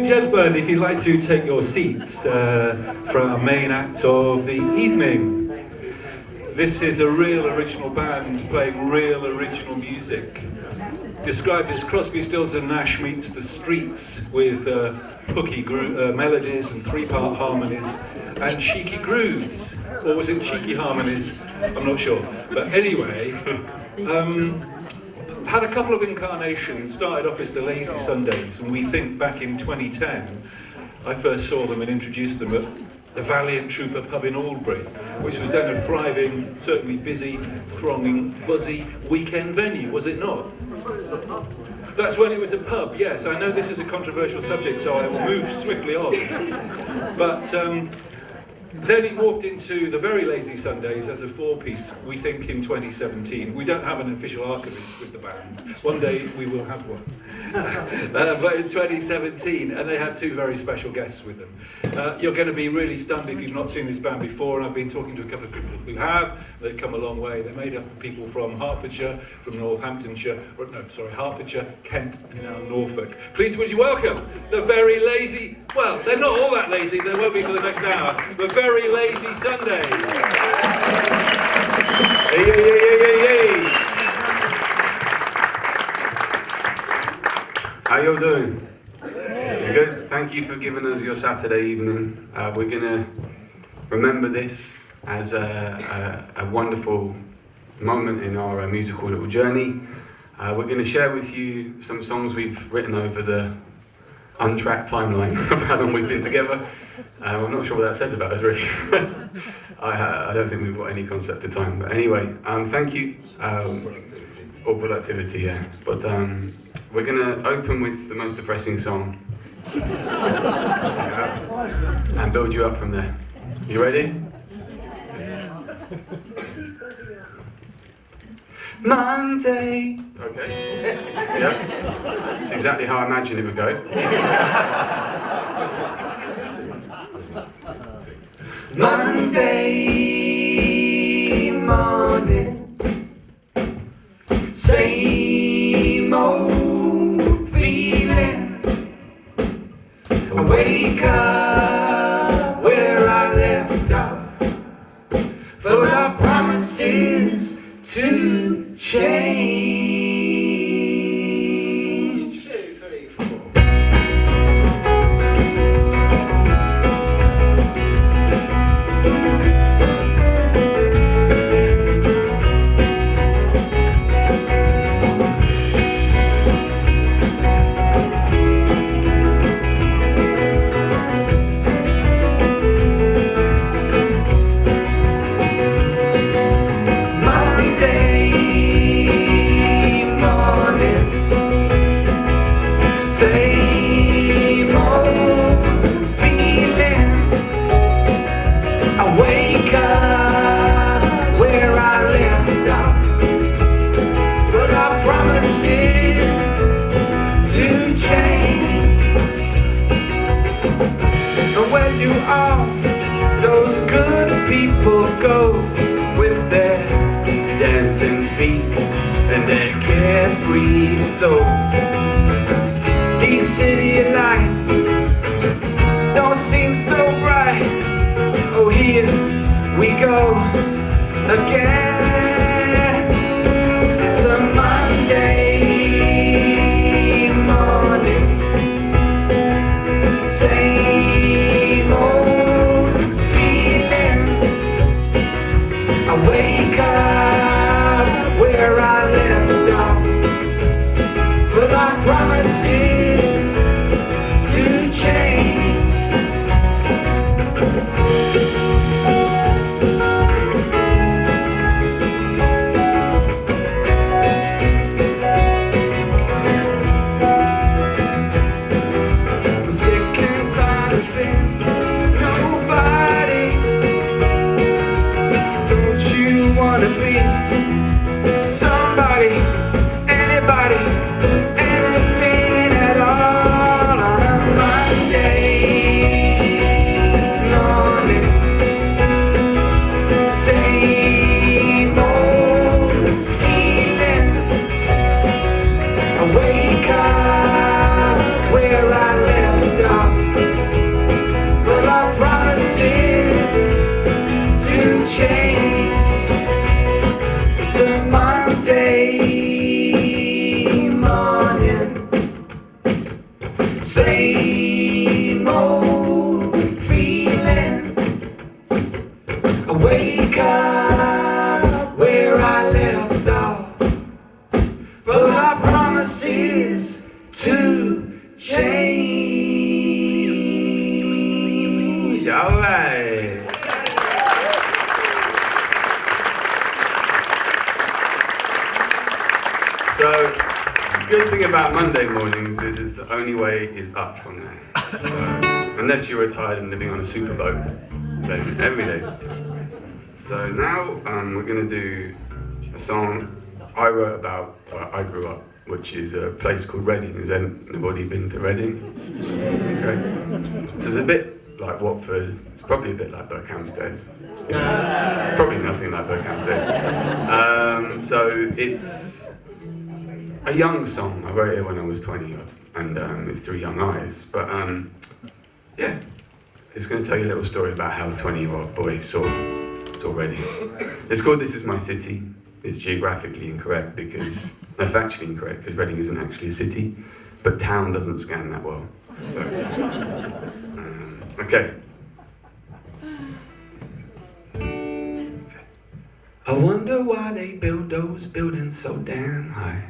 and gentlemen, if you'd like to take your seats for our main act of the evening. This is a real original band playing real original music. Described as Crosby, Stills and Nash meets the Streets with hooky melodies and three-part harmonies and cheeky grooves. Or was it cheeky harmonies? I'm not sure. But anyway, had a couple of incarnations. Started off as the Lazy Sundays, and we think back in 2010, I first saw them and introduced them at the Valiant Trooper pub in Albury, which was then a thriving, certainly busy, thronging, buzzy weekend venue, was it not? That's when it was a pub, yes. I know this is a controversial subject, so I will move swiftly on. But then it morphed into the Very Lazy Sundays as a four-piece, we think, in 2017. We don't have an official archivist with the band. One day we will have one. But in 2017, and they had two very special guests with them. You're going to be really stunned if you've not seen this band before, and I've been talking to a couple of people who have. They've come a long way. They're made up of people from Hertfordshire, from Northamptonshire, Hertfordshire, Kent, and now Norfolk. Please would you welcome the Very Lazy, well, they're not all that lazy, they won't be for the next hour, the Very Lazy Sundays. Hey. How y'all doing? Good? Thank you for giving us your Saturday evening. We're going to remember this as a wonderful moment in our musical little journey. We're going to share with you some songs we've written over the untracked timeline of how long we've been together. I'm not sure what that says about us, really. I don't think we've got any concept of time. But anyway, thank you. Or productivity, yeah. But we're going to open with the most depressing song and build you up from there. You ready? Monday. Okay. Yeah. That's exactly how I imagined it would go. Monday morning. Same old feeling. I wake up where I left off, full of promises to change. 2, 3, 4. Go with their dancing feet and their carefree soul. These city lights don't seem so bright. Oh, here we go again. It's a Monday morning. Same old feeling. I wake up where I left off, but I promises to change. I'm sick and tired of being nobody. Wanna be somebody, anybody, anything at all on a Monday morning. Same old feeling. I wake up where I left off. same old feeling. I wake up where I left off, but our promises to change. All right. So, good thing about Monday mornings is the only way is up from there. So, unless you're retired and living on a superboat, then every day is. So now we're going to do a song I wrote about where I grew up, which is a place called Reading. Has anybody been to Reading? Okay. So it's a bit like Watford. It's probably a bit like Berkhamsted. Probably nothing like Berkhamsted. So it's a young song. I wrote it when I was 20 odd, and it's through young eyes. But yeah, it's going to tell you a little story about how a 20-year-old boy saw Reading. It's called This Is My City. It's geographically incorrect because, no, factually incorrect because Reading isn't actually a city, but town doesn't scan that well. So, okay. I wonder why they build those buildings so damn high.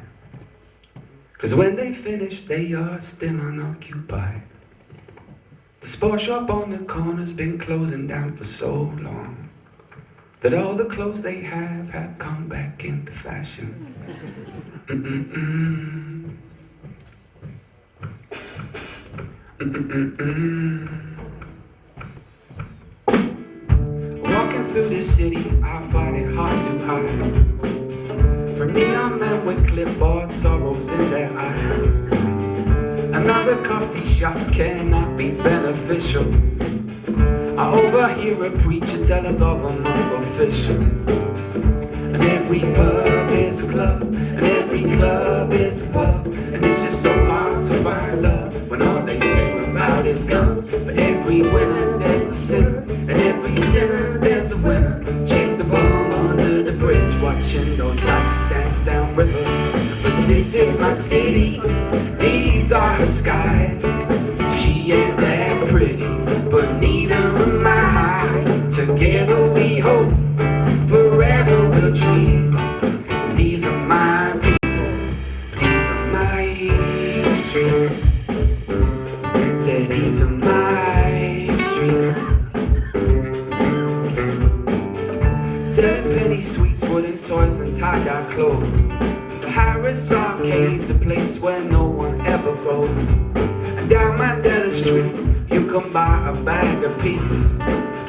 'Cause when they finish, they are still unoccupied. The sport shop on the corner's been closing down for so long that all the clothes they have come back into fashion. Walking through the city, I find it hard to hide from neon men with clipboard sorrows in their eyes. Another coffee shop cannot be beneficial. I overhear a preacher tell a government official. And every pub is a club, and every club is a pub. And it's just so hard to find love when all they sing about is guns. But every winner there's a sinner, and every sinner there's a winner. Check the bomb under the bridge, watching those lights dance down river. But this is my city, these are her skies. She ain't that pretty, but neither am I. Together we hope, forever we'll dream. These are my people, these are my streets. Say these are my streets. 7 penny sweets, wooden toys and tie-dye clothes. The Harris Arcade's a place where no one ever goes. And down Mandela Street, you can buy a bag of peace.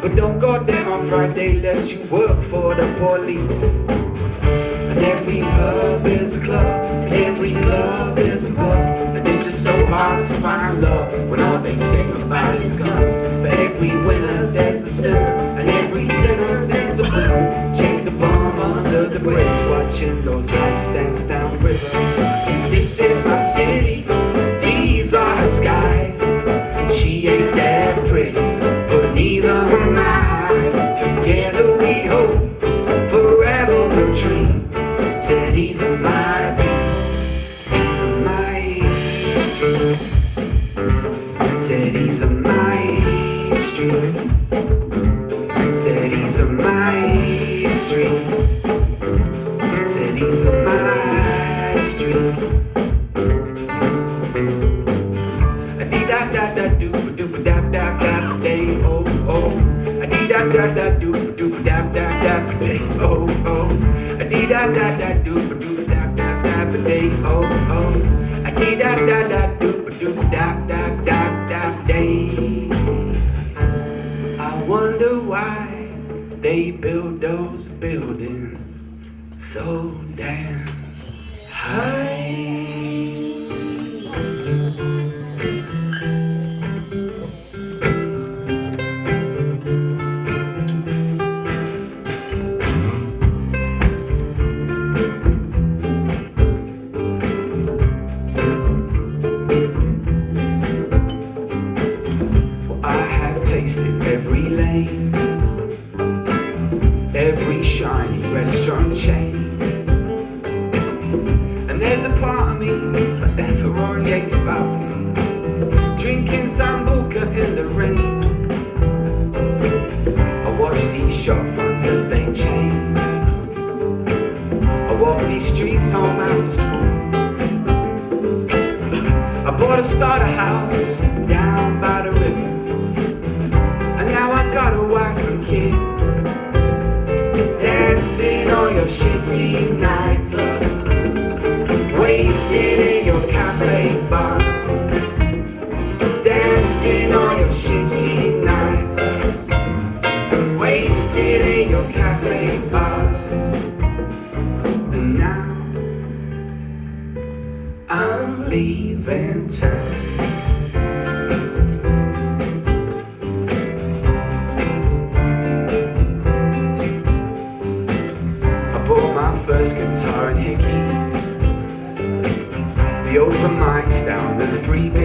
But don't go there on Friday lest you work for the police. And every pub is a club, and every club is a pub. And it's just so hard to find love when all they sing about is guns. For every winner there's a sinner, and every sinner there's a winner. Check the bomb under the bridge, watching those lights dance down river. This is my city, these are her skies. She ain't that pretty, but neither am I. Together we hope, forever we'll dream. Say these are my people, these are my streets. Say these are my streets. Say these are my streets. Say these are my streets. Da da da do do da da da day oh oh. Da da da do do da da da day oh oh. Da da da do do da da da day oh oh. Da da da do do da da da day. I wonder why they build those buildings so damn high. Every lane, every shiny restaurant chain. And there's a part of me that Ferrari ain't spouting. drinking Sambuca in the rain. I watch these shop fronts as they change. I walk these streets home after school. I bought a starter house down by the river, and now I got a wife and kid. Danced in all your shitty nightclubs, wasted in your cafe bars. Danced in all your shitty nightclubs, wasted in your cafe bars. And now I'm leaving town. I bought my first guitar and hickeys, the open mics down the 3B.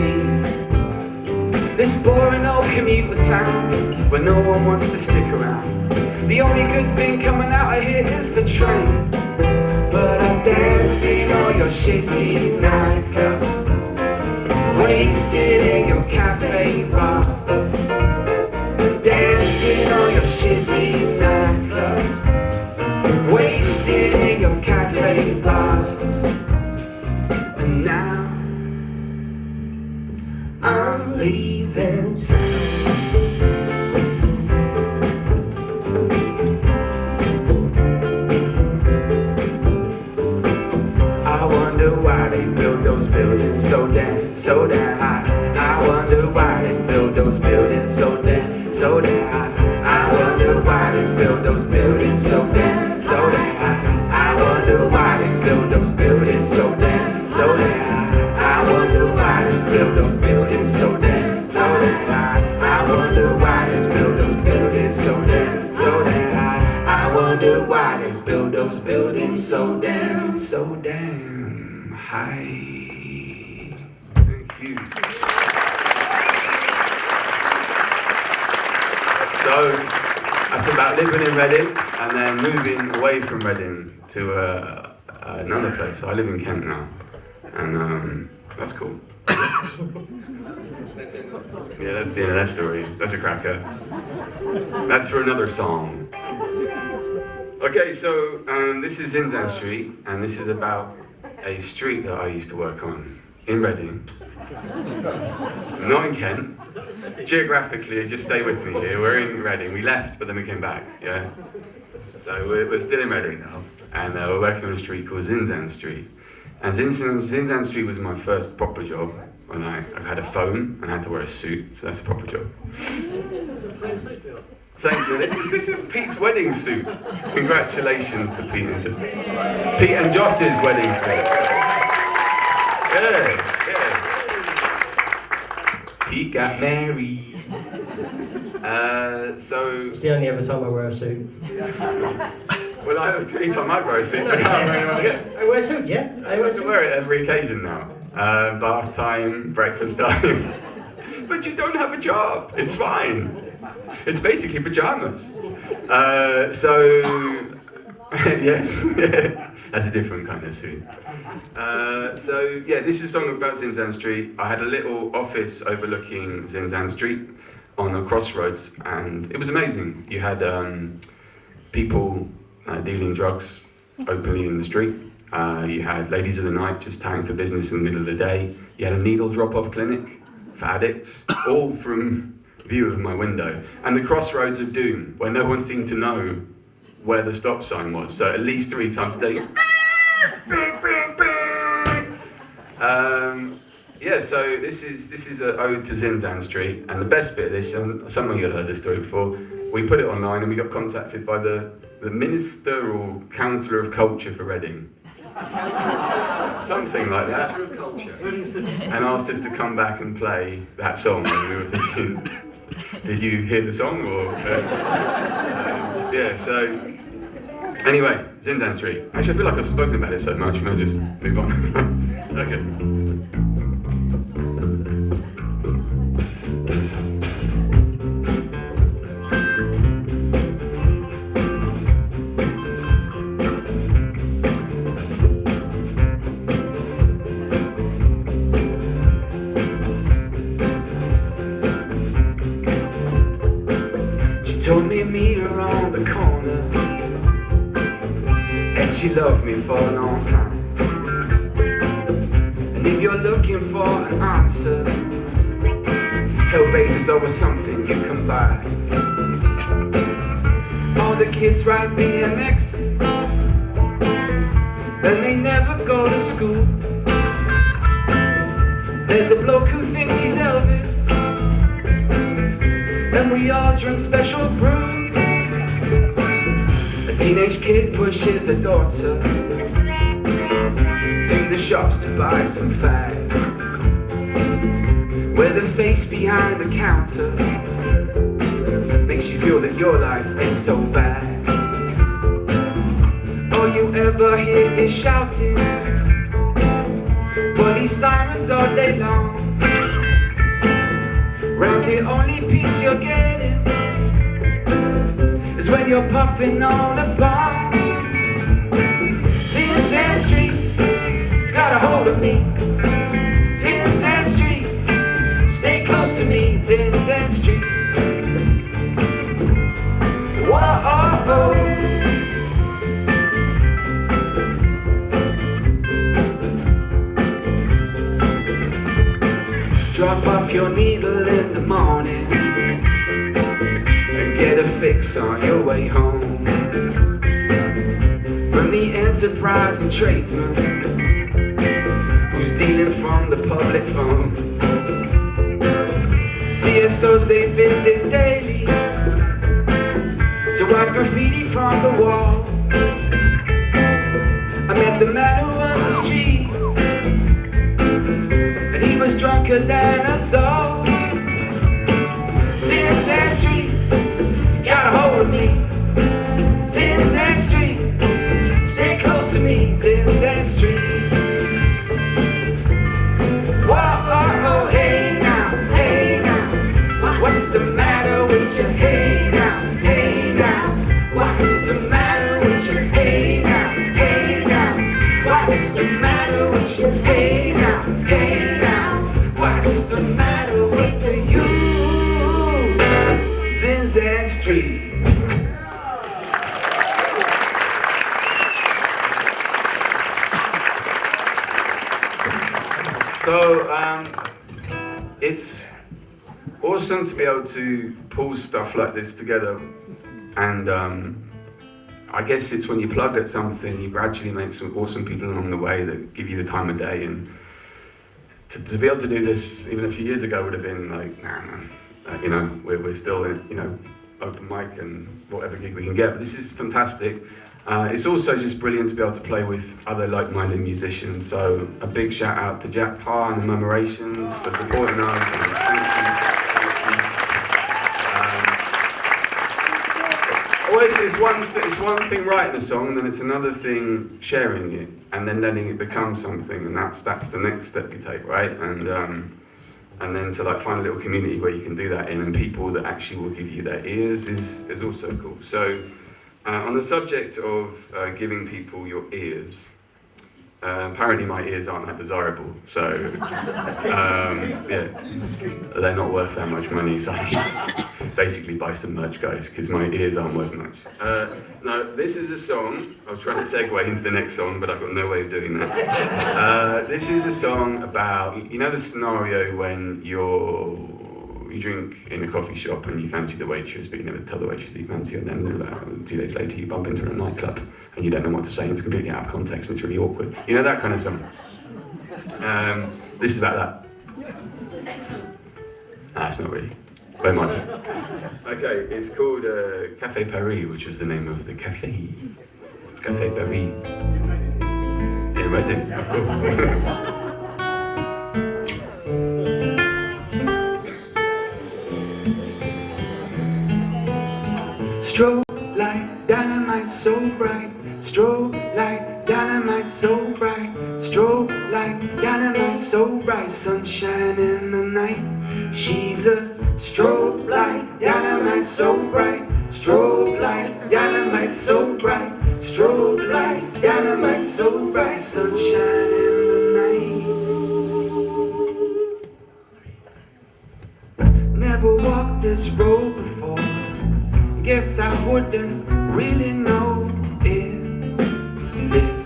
This boring old commuter town where no one wants to stick around. The only good thing coming out of here is the train. But I danced in all your shitty nightclubs, wasted in your cafe bar. Danced in all your shitty nightclubs, wasted in your cafe bars. And now I'm leaving town. I wonder why they build those buildings so damn high. I wonder why they build those buildings so damn high. I wonder why they build those buildings so damn high. I wonder why they build those buildings so damn high. I wonder why they build those buildings so damn high. I wonder why they build those buildings so damn high. I wonder why they build those buildings so damn high. Thank you. So that's about living in Reading and then moving away from Reading to another place. I live in Kent now, and that's cool. Yeah, that's the end of that story. That's a cracker. That's for another song. Okay, so this is Zinzan Street, and this is about a street that I used to work on in Reading. Not in Kent. Geographically, just stay with me here. We're in Reading. We left, but then we came back, yeah? So we're still in Reading now, and we're working on a street called Zinzan Street. And Zinzan Street was my first proper job when I had a phone and I had to wear a suit, so that's a proper job. Same suit, Bill. This is Pete's wedding suit. Congratulations to Pete and Joss. Pete and Joss's wedding suit. Yeah. Pete got married. So. It's the only ever time I wear a suit. Well, anytime I wear a suit, I can't wear one again. I wear a suit, yeah? I wear it every occasion now. Bath time, breakfast time. But you don't have a job. It's fine. It's basically pajamas. Yes, that's a different kind of suit. This is a song about Zinzan Street. I had a little office overlooking Zinzan Street on a crossroads, and it was amazing. You had people dealing drugs openly in the street. You had ladies of the night just tying for business in the middle of the day. You had a needle drop-off clinic for addicts, all from view of my window. And the crossroads of doom, where no one seemed to know where the stop sign was. So at least 3 times a day. So this is an ode to Zinzan Street, and the best bit of this, and some of you have heard this story before, we put it online and we got contacted by the Minister or Councillor of Culture for Reading. Something like that. Councillor of Culture. And asked us to come back and play that song, and we were thinking, did you hear the song? Anyway, Zinzan Street. Actually, I feel like I've spoken about it so much, and I'll just move on. Okay. love me for a long time. And if you're looking for an answer, hell baker's always something you can buy. All the kids ride BMX, and they never go to school. There's a bloke who thinks he's Elvis, and we all drink special brew. A teenage kid pushes a daughter to the shops to buy some fags, where the face behind the counter makes you feel that your life ain't so bad. All you ever hear is shouting, police sirens all day long. Round the only peace you're getting is when you're puffing on a bomb. Zinzan Street got a hold of me. Zinzan Street, stay close to me. Zinzan Street. Whoa. Drop off your needle in the morning and get a fix on your way home. From the enterprising tradesman who's dealing from the public phone. CSOs they visit daily to wipe graffiti from the wall. I met the man who runs the street, and he was drunker than us all. Zinzan Street got a hold of me. Zinzan Street, stay close to me. Zinzan Street. Whoa, hey now, what's the matter with you? Hey now, what's the matter with you? Hey now, what's the matter with you? Hey now, what's the matter with you? Zinzan Street. So, it's awesome to be able to pull stuff like this together, and I guess it's when you plug at something, you gradually make some awesome people along the way that give you the time of day, and to be able to do this even a few years ago would have been like, you know, we're still in, you know, open mic and whatever gig we can get, but this is fantastic. It's also just brilliant to be able to play with other like-minded musicians, so a big shout out to Jack Parr and the Murmurations for supporting us. It's one thing writing a song, and then it's another thing sharing it, and then letting it become something, and that's the next step you take, right? And then to like find a little community where you can do that in, and people that actually will give you their ears is also cool. So on the subject of giving people your ears, apparently my ears aren't that desirable, so yeah, they're not worth that much money, so I need to basically buy some merch, guys, because my ears aren't worth much. No, this is a song, I was trying to segue into the next song, but I've got no way of doing that. This is a song about, you know the scenario when you drink in a coffee shop and you fancy the waitress, but you never tell the waitress that you fancy her, and then 2 days later you bump into her in a nightclub and you don't know what to say, and it's completely out of context and it's really awkward. You know that kind of song? This is about that. It's not really. But it might be. Okay, it's called Café Paris, which was the name of the cafe. Café Paris. Yeah, right there. Cool. Strobe like dynamite so bright. Strobe like dynamite so bright. Strobe like dynamite so bright. Sunshine in the night. She's a strobe like dynamite so bright. Strobe like dynamite so bright. Strobe like dynamite so bright. Sunshine in the night. Never walked this road before. Guess I wouldn't really know if this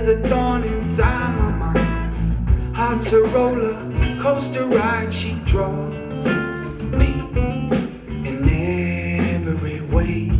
there's a thorn inside my mind. Heart's a roller coaster ride, she draws me in every way.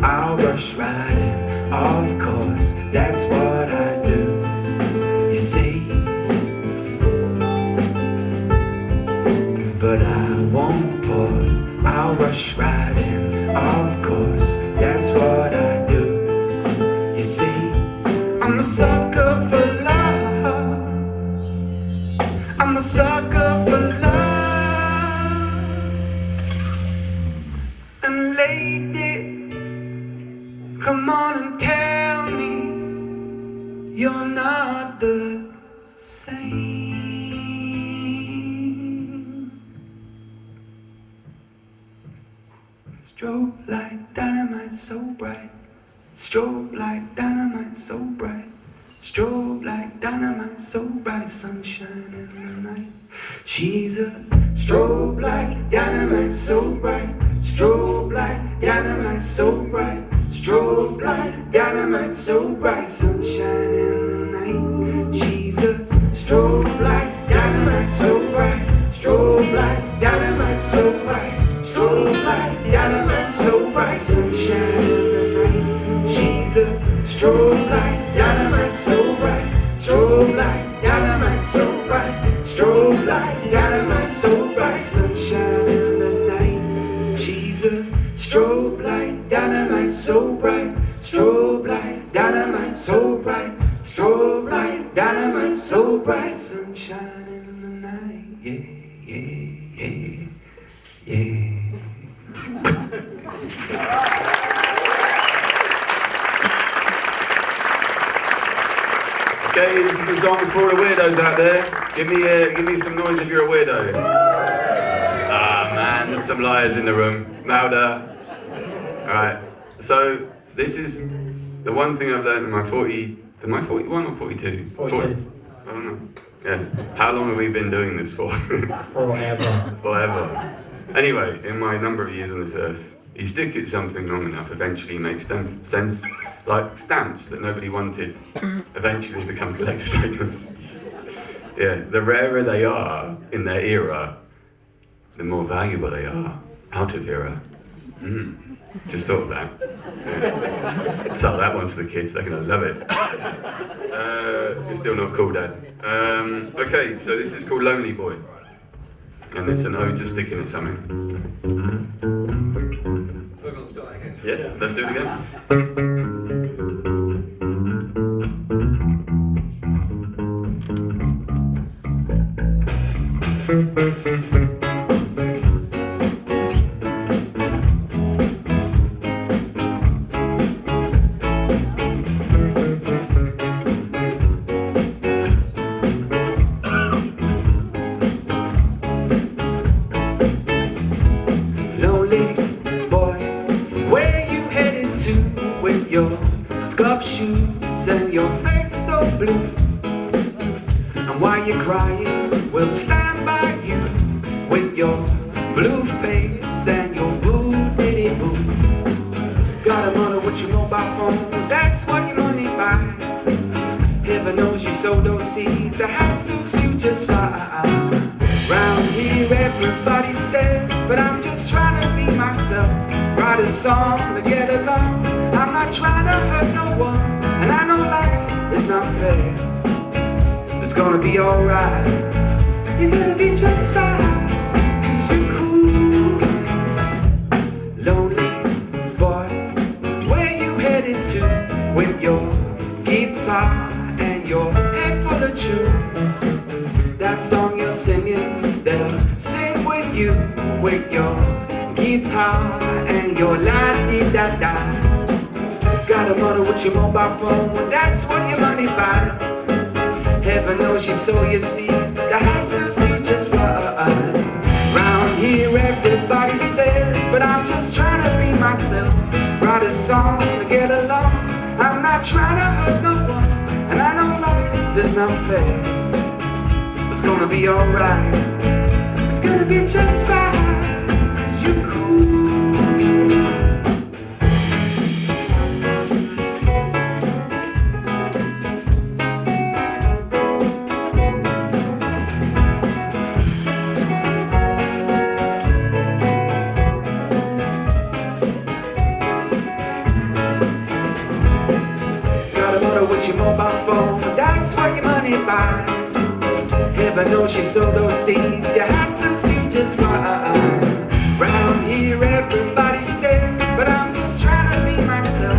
I'll rush right in, of course, that's what I do, you see. But I won't pause, I'll rush right in, of course, that's what I do, you see. I'm a sucker for love, I'm a sucker for love. And lady, come on and tell me you're not the same. Strobe like dynamite so bright, strobe like dynamite so bright, strobe like dynamite so bright, sunshine in the night. She's a strobe like dynamite so bright, strobe like dynamite so bright, strobe like dynamite so bright, sunshine in the night. She's a strobe like dynamite so bright, strobe like dynamite so bright, strobe like dynamite so bright, sunshine in the night. She's a strobe like dynamite so bright, strobe like dynamite so bright, strobe like dynamite so bright, sunshine in the night. She's a strobe like dynamite so bright, strobe like dynamite so bright, strobe like dynamite so bright, sunshine in the night. Yeah, yeah, yeah, yeah. Okay, this is a song for all the weirdos out there. Give me some noise if you're a weirdo. Ah man, there's some liars in the room. Louder. Alright, so this is the one thing I've learned in my 40, am I 41 or 42? 42. I don't know. Yeah. How long have we been doing this for? Forever. Forever. Anyway, in my number of years on this earth, you stick at something long enough, eventually makes sense. Like stamps that nobody wanted, eventually become collector's items. Yeah, the rarer they are in their era, the more valuable they are out of era. Just thought of that. Yeah. Tell that one to the kids, they're gonna love it. You're still not cool, Dad. Okay, so this is called Lonely Boy. And it's an ode to sticking at something. We're going to start again. Yeah, let's do it again. Your scuffed shoes and your face so blue. And while you're crying, we'll stand by you with your blue face and your boo-bitty boo. Got a mother with your mobile phone, that's what your money buys. Heaven knows you sow those seeds, the house suits you just fine. Round here everybody stares, but I'm just trying to be myself. Write a song to get along. I'm not trying to hurt no one, and I know life is not fair. It's gonna be alright. You're gonna be just fine. 'Cause you're cool. Lonely boy, where you headed to with your guitar and your head full of tune? That song you're singing, they'll sing with you with your guitar and your la-di-da-da. Got a mother with your mobile phone, that's what your money buys. Heaven knows you sow your seeds, the house suits you just not trying to hurt no one, and I know life is not fair. It's gonna be alright. It's gonna be just fine. 'Cause you're cool. With your mobile phone, that's what your money buys. Heaven knows you sowed those seeds, you had some seeds just fine. Round here everybody's dead, but I'm just trying to be myself.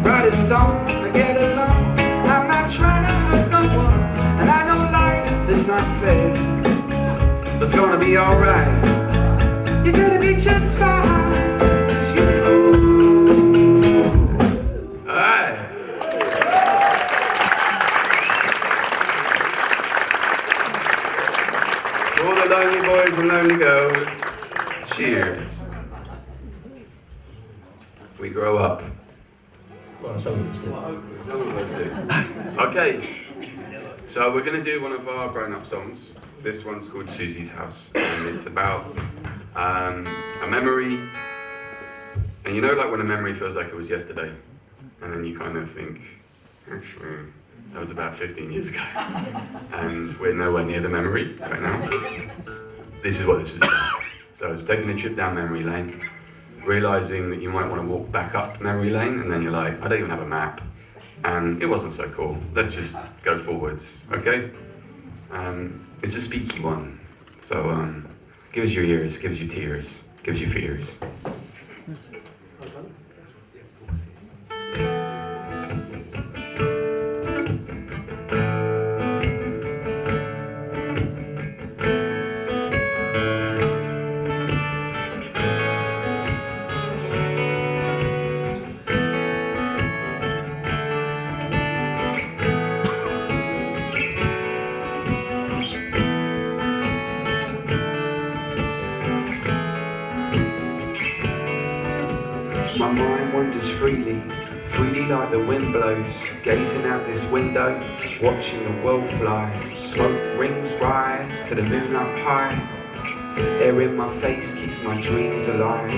Write a song and get along. I'm not trying to hurt no one, and I know life is not fair. But it's gonna be alright. You're gonna be just fine. 'Cause you're cool. Alright. All the lonely boys and lonely girls, cheers. We grow up. Well, some of us do. Some of us do. Okay, so we're going to do one of our grown-up songs. This one's called Susie's House, and it's about a memory. And you know, like when a memory feels like it was yesterday, and then you kind of think, actually, that was about 15 years ago, and we're nowhere near the memory right now. This is what this is about. So it's taking a trip down memory lane, realising that you might want to walk back up memory lane, and then you're like, I don't even have a map, and it wasn't so cool. Let's just go forwards, okay? It's a speaky one, so give us your ears, give us your tears, give us your fears. My mind wanders freely, freely like the wind blows, gazing out this window, watching the world fly. Smoke rings rise to the moon up high. Air in my face keeps my dreams alive.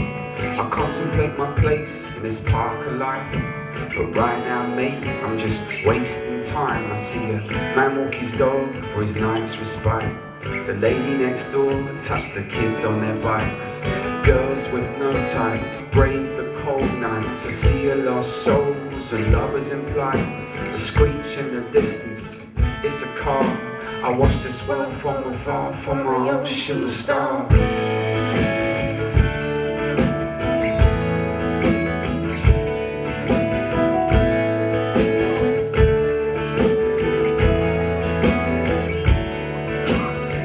I contemplate my place in this park of life. But right now, mate, I'm just wasting time. I see a man walk his dog for his night's respite. The lady next door touched the kids on their bikes. Girls with no ties brave the cold nights. I see a lost souls and lovers in flight. A screech in the distance, it's a car. I watch the swell from afar, from my own shooting star.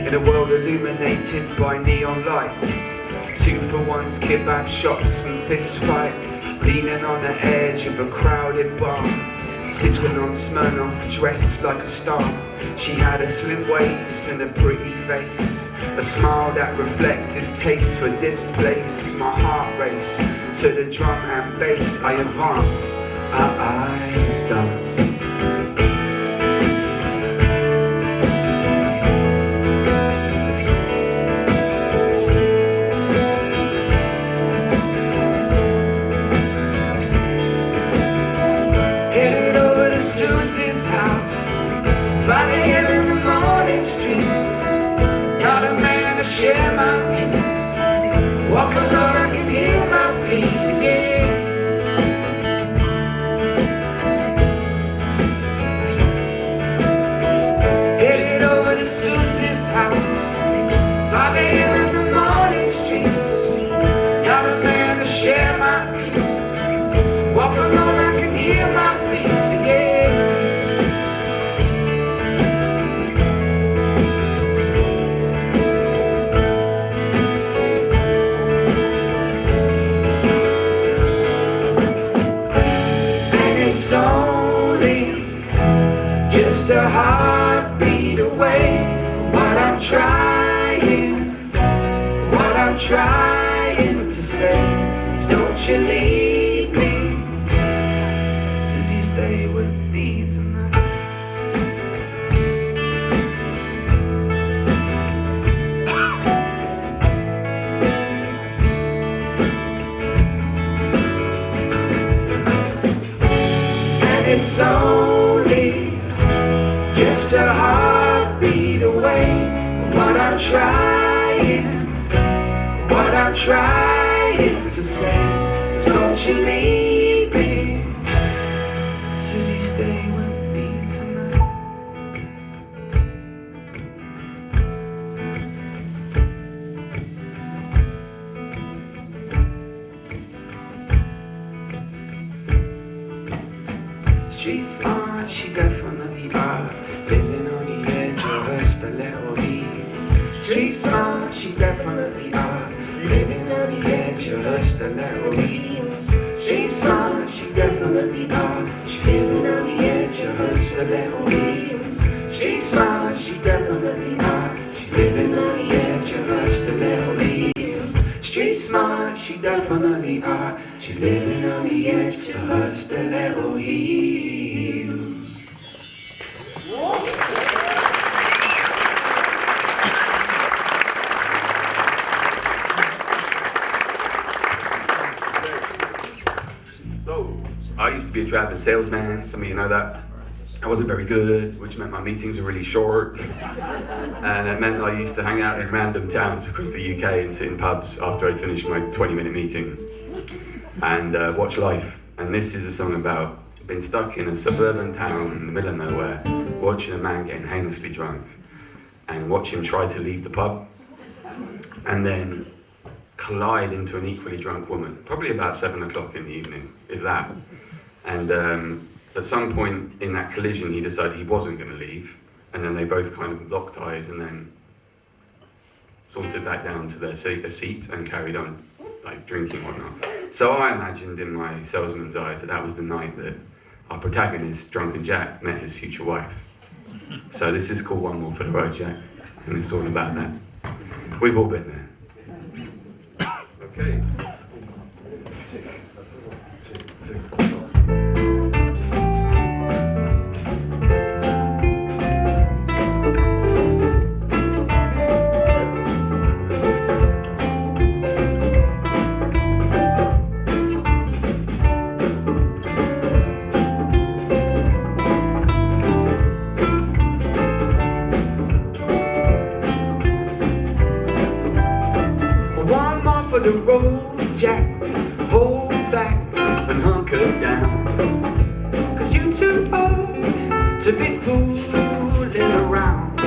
In a world illuminated by neon lights, 2-for-1s, kebab shops and fist fights, leaning on the edge of a crowded bar, sipping on Smirnoff, dressed like a star. She had a slim waist and a pretty face, a smile that reflects his taste for this place. My heart race to the drum and bass. I advance, our eyes dance. Susie's house, 5 a.m. in the morning streets. Got a man to share my peace. Walk alone, I can hear my feet, yeah. Headed over to Susie's house, 5 a.m. in the morning streets. Got a man to share my peace. Walk alone, I can hear my feet, yeah. It's only just a heartbeat away. What I'm trying to say is don't you leave me, Susie, stay with me. It's only just a heartbeat away. What I'm trying to say is don't you leave me. Susie, stay with me tonight. She's smart, she definitely are. Living on the edge of her stiletto heels. She's smart, she definitely are. Living on the edge of her stiletto heels. She's smart, she definitely are. She's living on the edge of her stiletto heels. She's smart, she definitely are. She's living on the edge of her stiletto heels. Street smart, she definitely are. She's living on the edge of her stiletto heels. So, I used to be a traveling salesman, some of you know that. I wasn't very good, which meant my meetings were really short. And it meant I used to hang out in random towns across the UK and sit in pubs after I finished my 20-minute meeting and watch life. And this is a song about being stuck in a suburban town in the middle of nowhere, watching a man getting heinously drunk and watch him try to leave the pub and then collide into an equally drunk woman, probably about 7 o'clock in the evening, if that. And at some point in that collision, he decided he wasn't going to leave, and then they both kind of locked eyes and then sauntered back down to their seat and carried on, like drinking and whatnot. So I imagined in my salesman's eyes that that was the night that our protagonist, Drunken Jack, met his future wife. So this is called One More for the Road, Jack, and it's all about that. We've all been there. Okay. One more for the road, Jack. Hold back and hunker down. 'Cause you too old to be fooling around.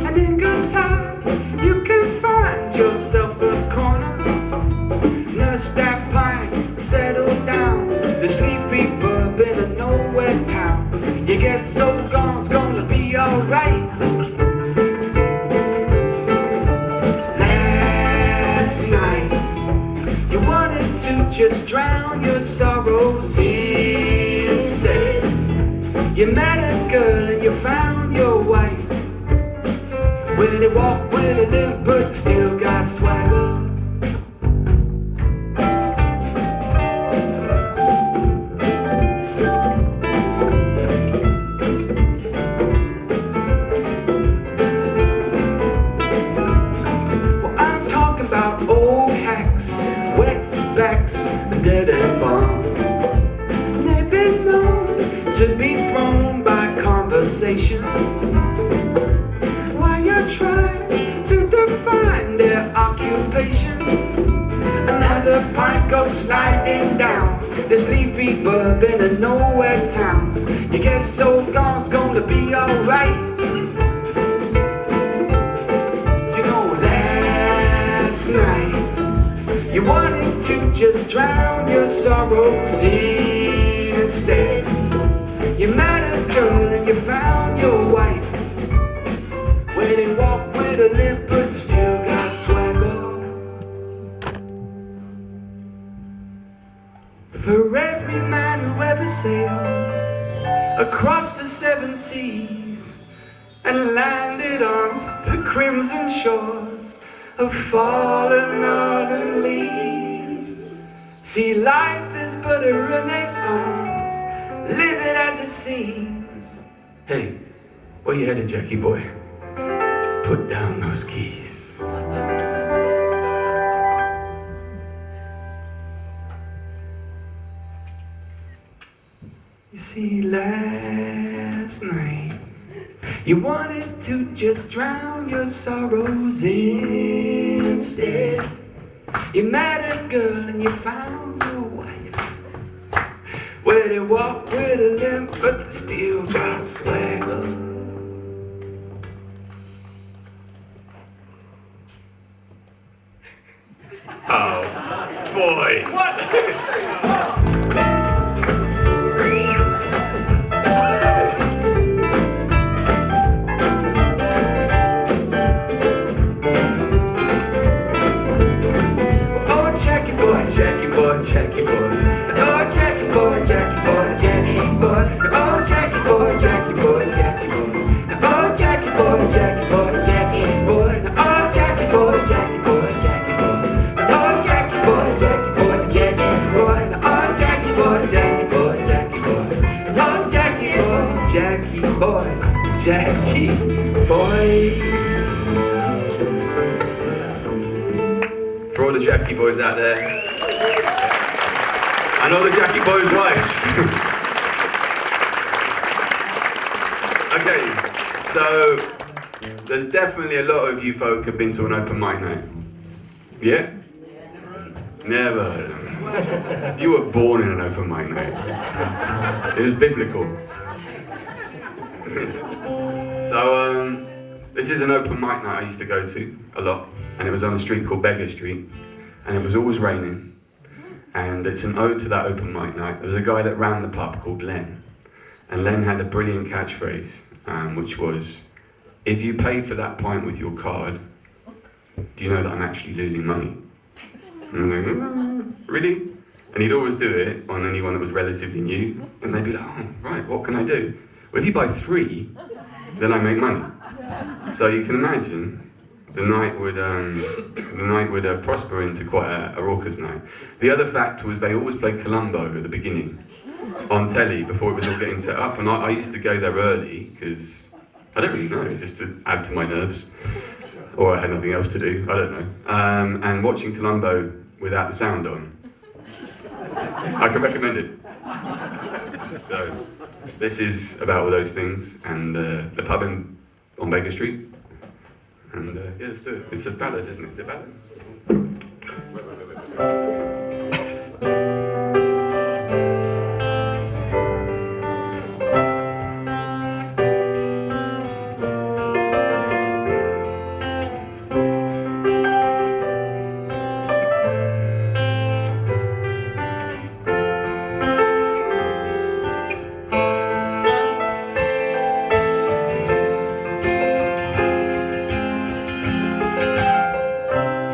And in good time, you can find yourself a corner. Nurse that pint, settle down. The sleepy pub in a nowhere town. You get so gone, it's gonna be alright. Just drown your sorrows instead. You met a girl and you found your wife. Where they walk, where they live, but still got swagger. Well, I'm talking about old hacks, wetbacks, dead-end bombs. They've been known to be thrown by conversation while you're trying to define their occupation. Another pint goes sliding down the sleepy pub in a nowhere town. You get so gone, it's gonna be alright. You know, last night you wanted to just drown your sorrows instead. You met a girl and you found your wife. Where they walk, where they live, but still got swagger. For every man who ever sailed across the 7 seas and landed on the crimson shores of fallen northern leaves. See, life is but a renaissance, live it as it seems. Hey, where you headed, Jackie boy? Put down those keys. You wanted to just drown your sorrows instead. You met a girl and you found your wife. Well, they walk with a limp, but they still got swagger. Oh, boy. What? Jackie boy, Jackie boy. Oh, Jackie boy, Jackie boy, Jackie boy. Oh, Jackie boy, Jackie boy, Jackie boy. Oh, Jackie boy, Jackie boy, Jackie boy. Oh, Jackie boy, Jackie boy, Jackie boy. Oh, Jackie boy, Jackie boy, Jackie boy. Oh, Jackie boy, Jackie boy, Jackie boy. Oh, Jackie boy, Jackie boy, Jackie boy. For all the Jackie boys out there. And all the Jackie boys' wives. Okay, so there's definitely a lot of you folk have been to an open mic night. Yeah? Never heard of them. You were born in an open mic night. It was biblical. So this is an open mic night I used to go to a lot, and it was on a street called Beggar Street, and it was always raining. And it's an ode to that open mic night. There was a guy that ran the pub called Len, and Len had a brilliant catchphrase, which was, "If you pay for that pint with your card, do you know that I'm actually losing money?" And I'm like, really? And he'd always do it on anyone that was relatively new, and they'd be like, "Oh, right, what can I do?" Well, if you buy 3, then I make money. So you can imagine the night would prosper into quite a raucous night. The other fact was they always played Columbo at the beginning on telly before it was all getting set up, and I used to go there early because I don't really know, just to add to my nerves, or I had nothing else to do, I don't know. And watching Columbo without the sound on, I can recommend it. So this is about all those things, and the pub on Baker Street. And yeah, let's do it. It's a ballad, isn't it? It's a ballad.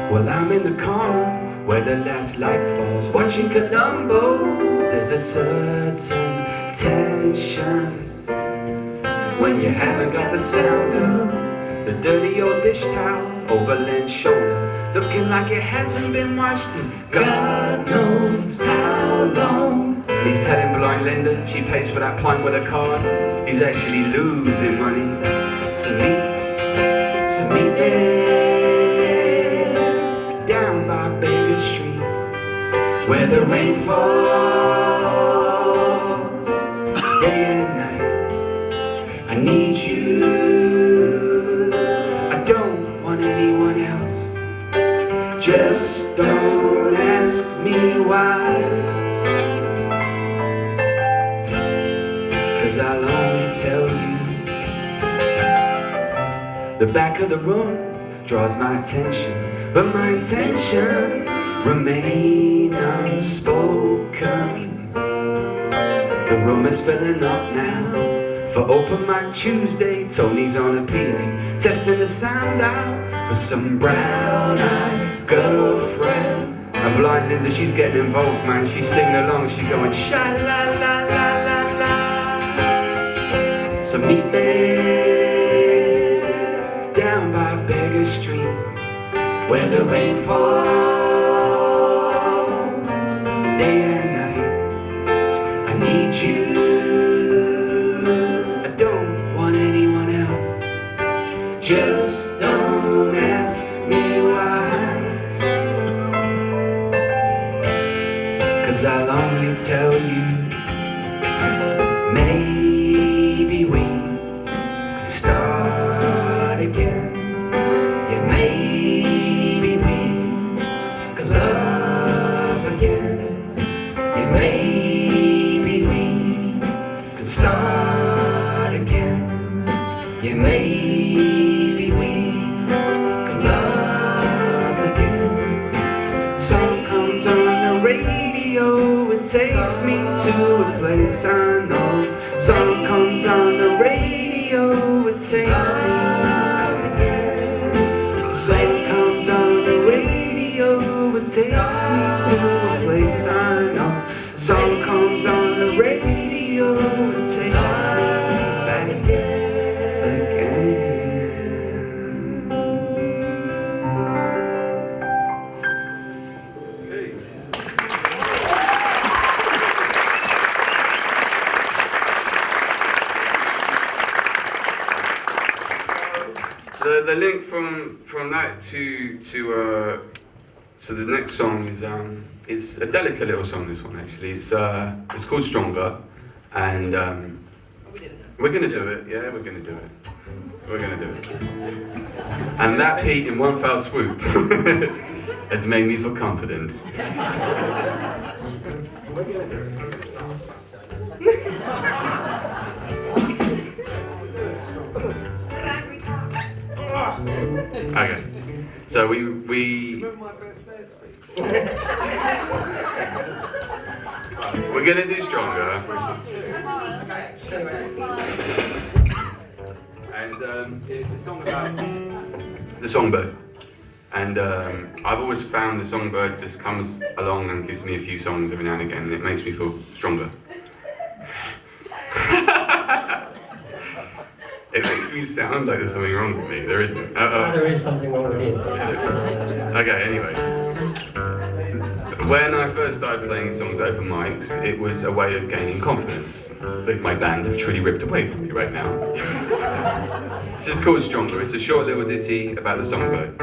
Well, I'm in the corner where the last light falls, watching Columbo. There's a certain tension when you haven't got the sound of the dirty old dish towel over Len's shoulder, looking like it hasn't been washed in God knows how long. He's telling blind Linda she pays for that pint with a card. He's actually losing money. So meet there down by Baker Street, where the rain falls day and night. I need you, I don't want anyone else. Just don't ask me why, 'cause I'll only tell you. The back of the room draws my attention, but my intentions remain unspoken. The room is filling up now for open mic Tuesday. Tony's on a PA, testing the sound out for some brown-eyed girlfriend. I'm blind Linda, she's getting involved, man. She's singing along, she's going sha-la-la-la-la-la. So meet me down by Beggar Street, where the rain falls day and night. I need you, I don't want anyone else. Just don't ask me why, 'cause I'll only tell you. Maybe we could start again. Yeah, maybe we could love again. Yeah, maybe we could start again. Yeah, maybe we could love again. Song comes on the radio, it takes me to a place I know. Song comes on the radio, it takes me. Song comes on the radio, it takes me to a place I know. Song comes on the radio, it takes me back again. The link from that to the next song is it's a delicate little song. This one actually, it's called Stronger, and we're gonna do it. Yeah, we're gonna do it. We're gonna do it. And that Pete in one foul swoop has made me feel confident. Okay, so we we're gonna do Stronger, and it's a song about the songbird, and I've always found the songbird just comes along and gives me a few songs every now and again, and it makes me feel stronger. It makes me sound like there's something wrong with me. There isn't. There is something wrong with him. Okay, anyway. When I first started playing songs at open mics, it was a way of gaining confidence that my band have truly ripped away from me right now. This is called Stronger. It's a short little ditty about the songbird.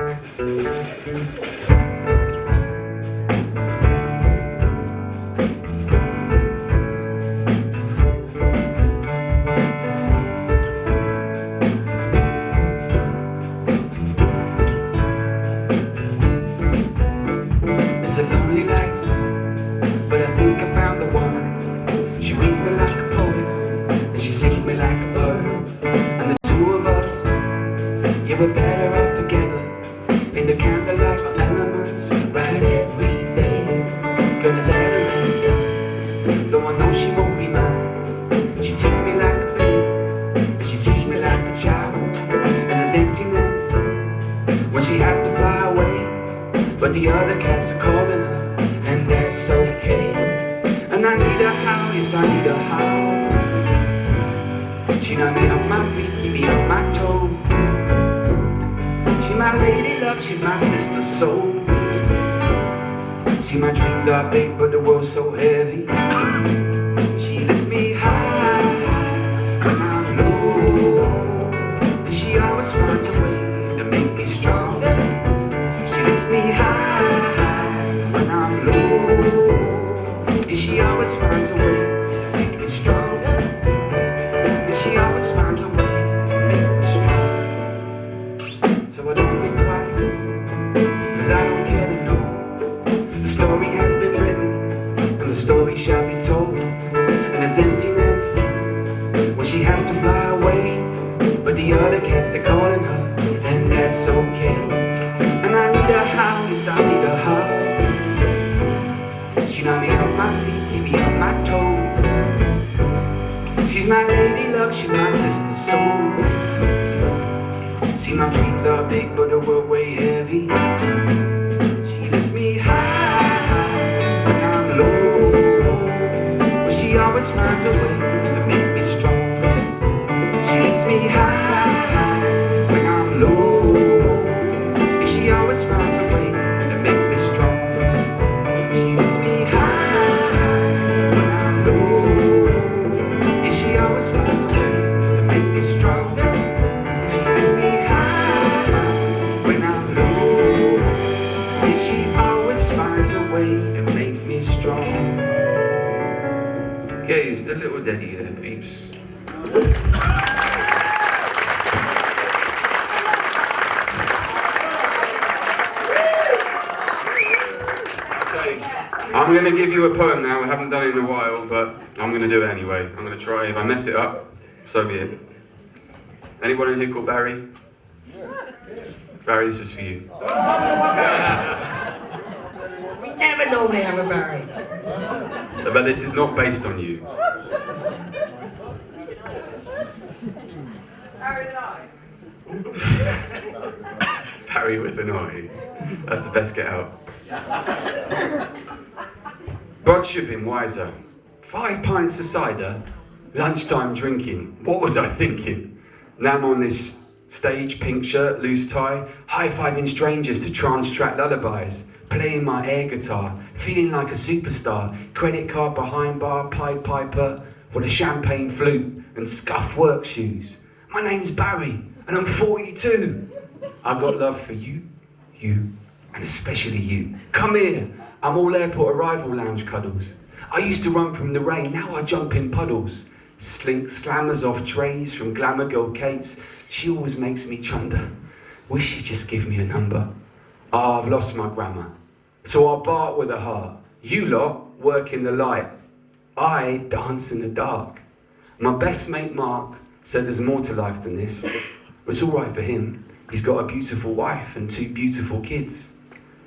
We're better off together in the candlelight of elements, right every day. Gonna let her in, though I know she won't be mine. She takes me like a baby, and she teases me like a child. And there's emptiness when she has to fly away, but the other cats are calling her, and that's okay. And I need a howl, yes I need a howl. She not me on my feet, keep me on my toes. She's my lady luck, she's my sister soul. See, my dreams are big, but the world's so heavy. She lifts me high when I'm low, and she always finds a way to make me stronger. She lifts me high when I'm low, and she always finds a way to make me stronger. And she always finds a way to make me stronger. So I don't think twice, 'cause I don't care to know. The story has been written, and the story shall be told. And there's emptiness when she has to fly away, but the other cats are calling her, and that's okay. And I need a howl, yes I need a howl. She not me on my feet, keep me on my toes. She's my lady luck, she's my sister soul. See, my dreams are big, but the world way heavy. She lifts me high when I'm low, but she always finds a way to make me strong. She lifts me high when I'm low, and she always finds a way to make me strong. She lifts me high when I'm low, and she always finds a way to make me strong. She lifts me high when I'm low, and she always finds a way to make me strong. Okay, it's a little ditty there, peeps. I'm going to give you a poem now. I haven't done it in a while, but I'm going to do it anyway. I'm going to try. If I mess it up, so be it. Anyone in here called Barry? Barry, this is for you. We never normally have a Barry. But this is not based on you. Barry with an eye. Barry with an eye. That's the best get out. Bod should have been wiser. 5 pints of cider, lunchtime drinking. What was I thinking? Now I'm on this stage, pink shirt, loose tie, high-fiving strangers to trance-track lullabies, playing my air guitar, feeling like a superstar, credit card behind bar, Pied Piper, with a champagne flute and scuff work shoes. My name's Barry, and I'm 42. I've got love for you, and especially you. Come here, I'm all airport arrival lounge cuddles. I used to run from the rain, now I jump in puddles. Slink slammers off trays from glamour girl Kate's. She always makes me chunder. Wish she'd just give me a number. Ah, I've lost my grammar. So I bark with a heart. You lot work in the light. I dance in the dark. My best mate Mark said there's more to life than this. It's all right for him. He's got a beautiful wife and 2 beautiful kids.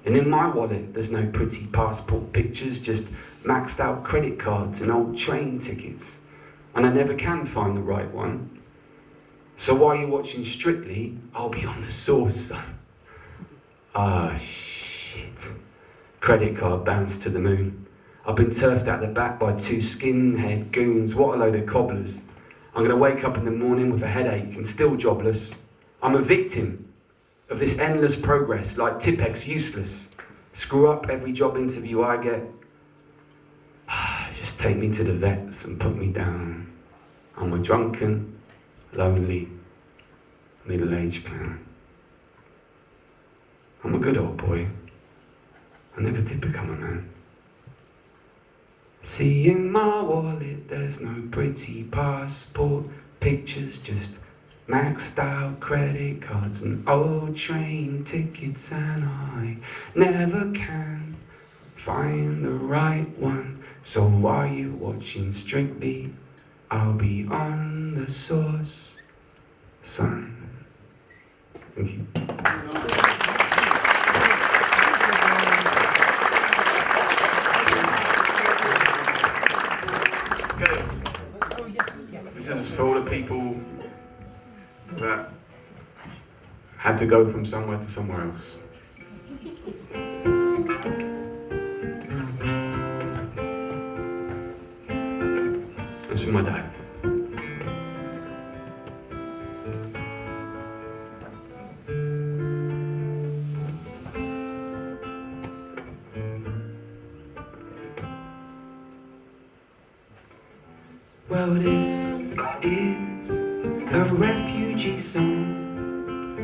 And in my wallet, there's no pretty passport pictures, just maxed out credit cards and old train tickets. And I never can find the right one. So while you're watching Strictly, I'll be on the sauce, son. Ah, shit. Credit card bounced to the moon. I've been turfed out the back by 2 skinhead goons. What a load of cobblers. I'm gonna wake up in the morning with a headache and still jobless. I'm a victim of this endless progress, like Tipex useless. Screw up every job interview I get. Just take me to the vets and put me down. I'm a drunken, lonely, middle-aged clown. I'm a good old boy. I never did become a man. See, in my wallet there's no pretty passport pictures, just maxed out credit cards and old train tickets, and I never can find the right one. So while you're watching Strictly, I'll be on the sauce, son. Thank you. Okay. This is for all the people that had to go from somewhere to somewhere else. It's for my dad. Well, this is a refugee song,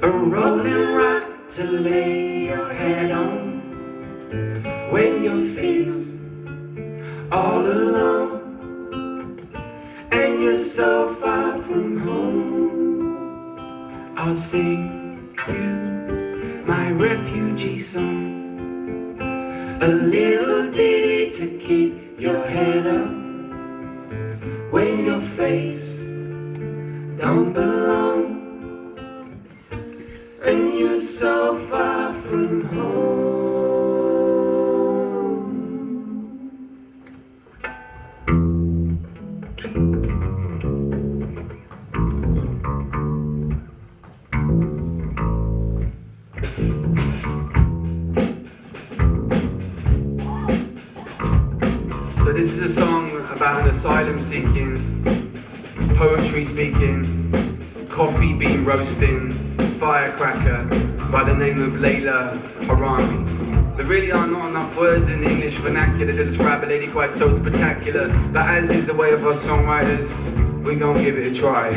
a rolling rock to lay your head on when you're faced all alone and you're so far from home. I'll sing you my refugee song, a little ditty to keep your head up when your face don't belong and you're so far from home. So this is a song about an asylum seeking, poetry speaking, coffee bean roasting, firecracker by the name of Layla Harami. There really are not enough words in the English vernacular to describe a lady quite so spectacular, but as is the way of us songwriters, we gon' give it a try.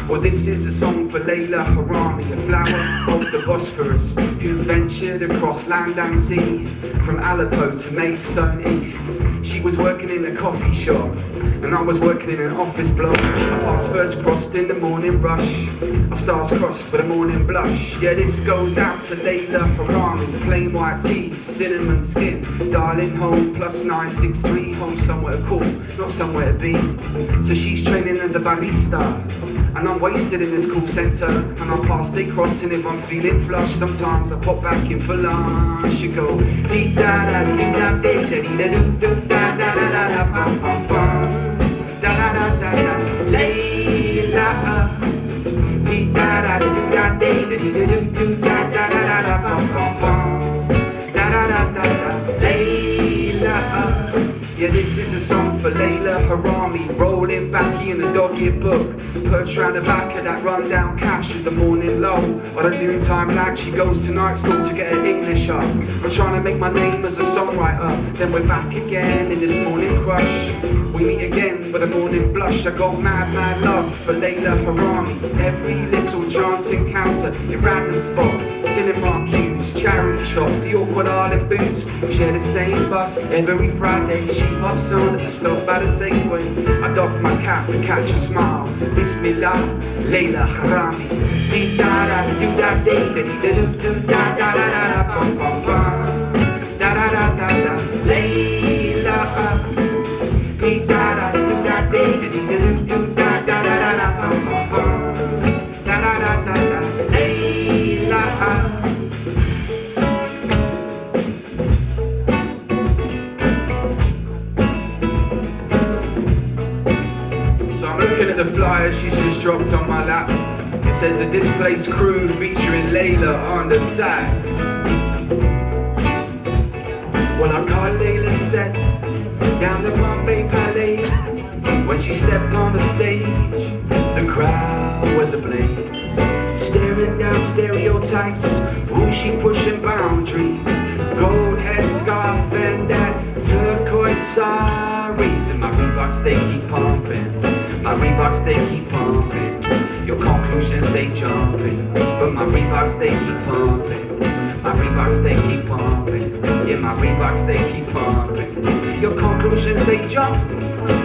Well, this is a song for Layla Harami, a flower of the Bosphorus, who ventured across land and sea, from Aleppo to Maidstone East. She was working in a coffee shop, and I was working in an office block. Our paths first crossed in the morning rush, our stars crossed for the morning blush. Yeah, this goes out to Layla Harami, plain white tea, cinnamon skin, darling home, +963, home somewhere cool, not somewhere to be. So she's training as a barista, and I'm wasted in this call centre, and I pass day crossing if I'm feeling flush. Sometimes I pop back in for lunch. You go dee da da dee da dee da dee da doo doo da da da da da pam pam pam da da da da da Layla dee da da dee da dee da dee da doo doo da da da da da pam pam pam da da da da da Layla. Yeah, this is a song for Layla Harami, rolling backy in the dog-eared book, perched round the back of that rundown cash at the morning low. On a noontime lag, she goes to night school to get her English up. I'm trying to make my name as a songwriter, then we're back again in this morning crush. We meet again for the morning blush. I got mad, mad love for Layla Harami. Every little chance encounter in random spots, cinema cues, charity shops, the awkward Arlen boots. We share the same bus every Friday. She hops on and stop by the Safeway. I doff my cap and catch a smile. Bismillah, Layla Harami. Dee da da do da dee da dee da do do da da da da da bum bum bum da da da da da Layla. Dee da da do da dee da dee da do do da da da da da bum bum bum da da da da da Layla. Looking at the flyer she's just dropped on my lap. It says the Displaced Crew featuring Layla on the sax. Well, I caught Layla set down the Bombay Palais. When she stepped on the stage, the crowd was ablaze, staring down stereotypes. Ooh, she pushing boundaries. Gold headscarf and that turquoise saris, and my Reeboks they keep pumping. My Reeboks they keep pumping. Your conclusions they jumping, but my Reeboks they keep pumping. My Reeboks they keep pumping. Yeah, my Reeboks they keep pumping. Your conclusions they jump,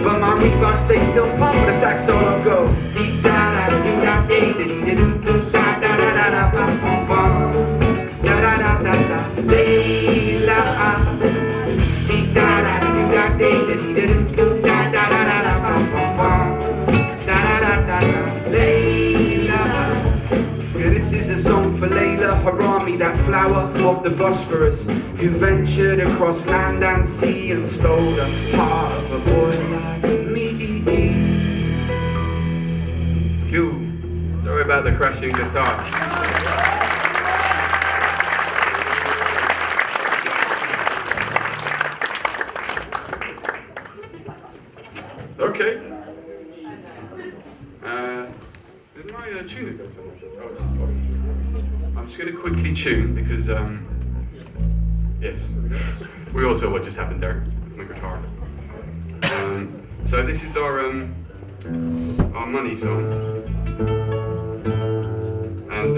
but my Reeboks they still pump. The sax solo go dee da da do da dee da dee da do do da da da da da pum pum pum da da da da da Layla. Dee da da do da dee da dee da do do da da da da da pum pum pum. Layla. Yeah, this is a song for Layla Harami, that flower of the Bosphorus, who ventured across land and sea and stole the heart of a boy like me. Cool. Sorry about the crashing guitar. Okay. Did my tuner go so much? Oh, it's just fine. I'm just going to quickly tune because, yes, we all saw what just happened there with my guitar. So this is our money song, and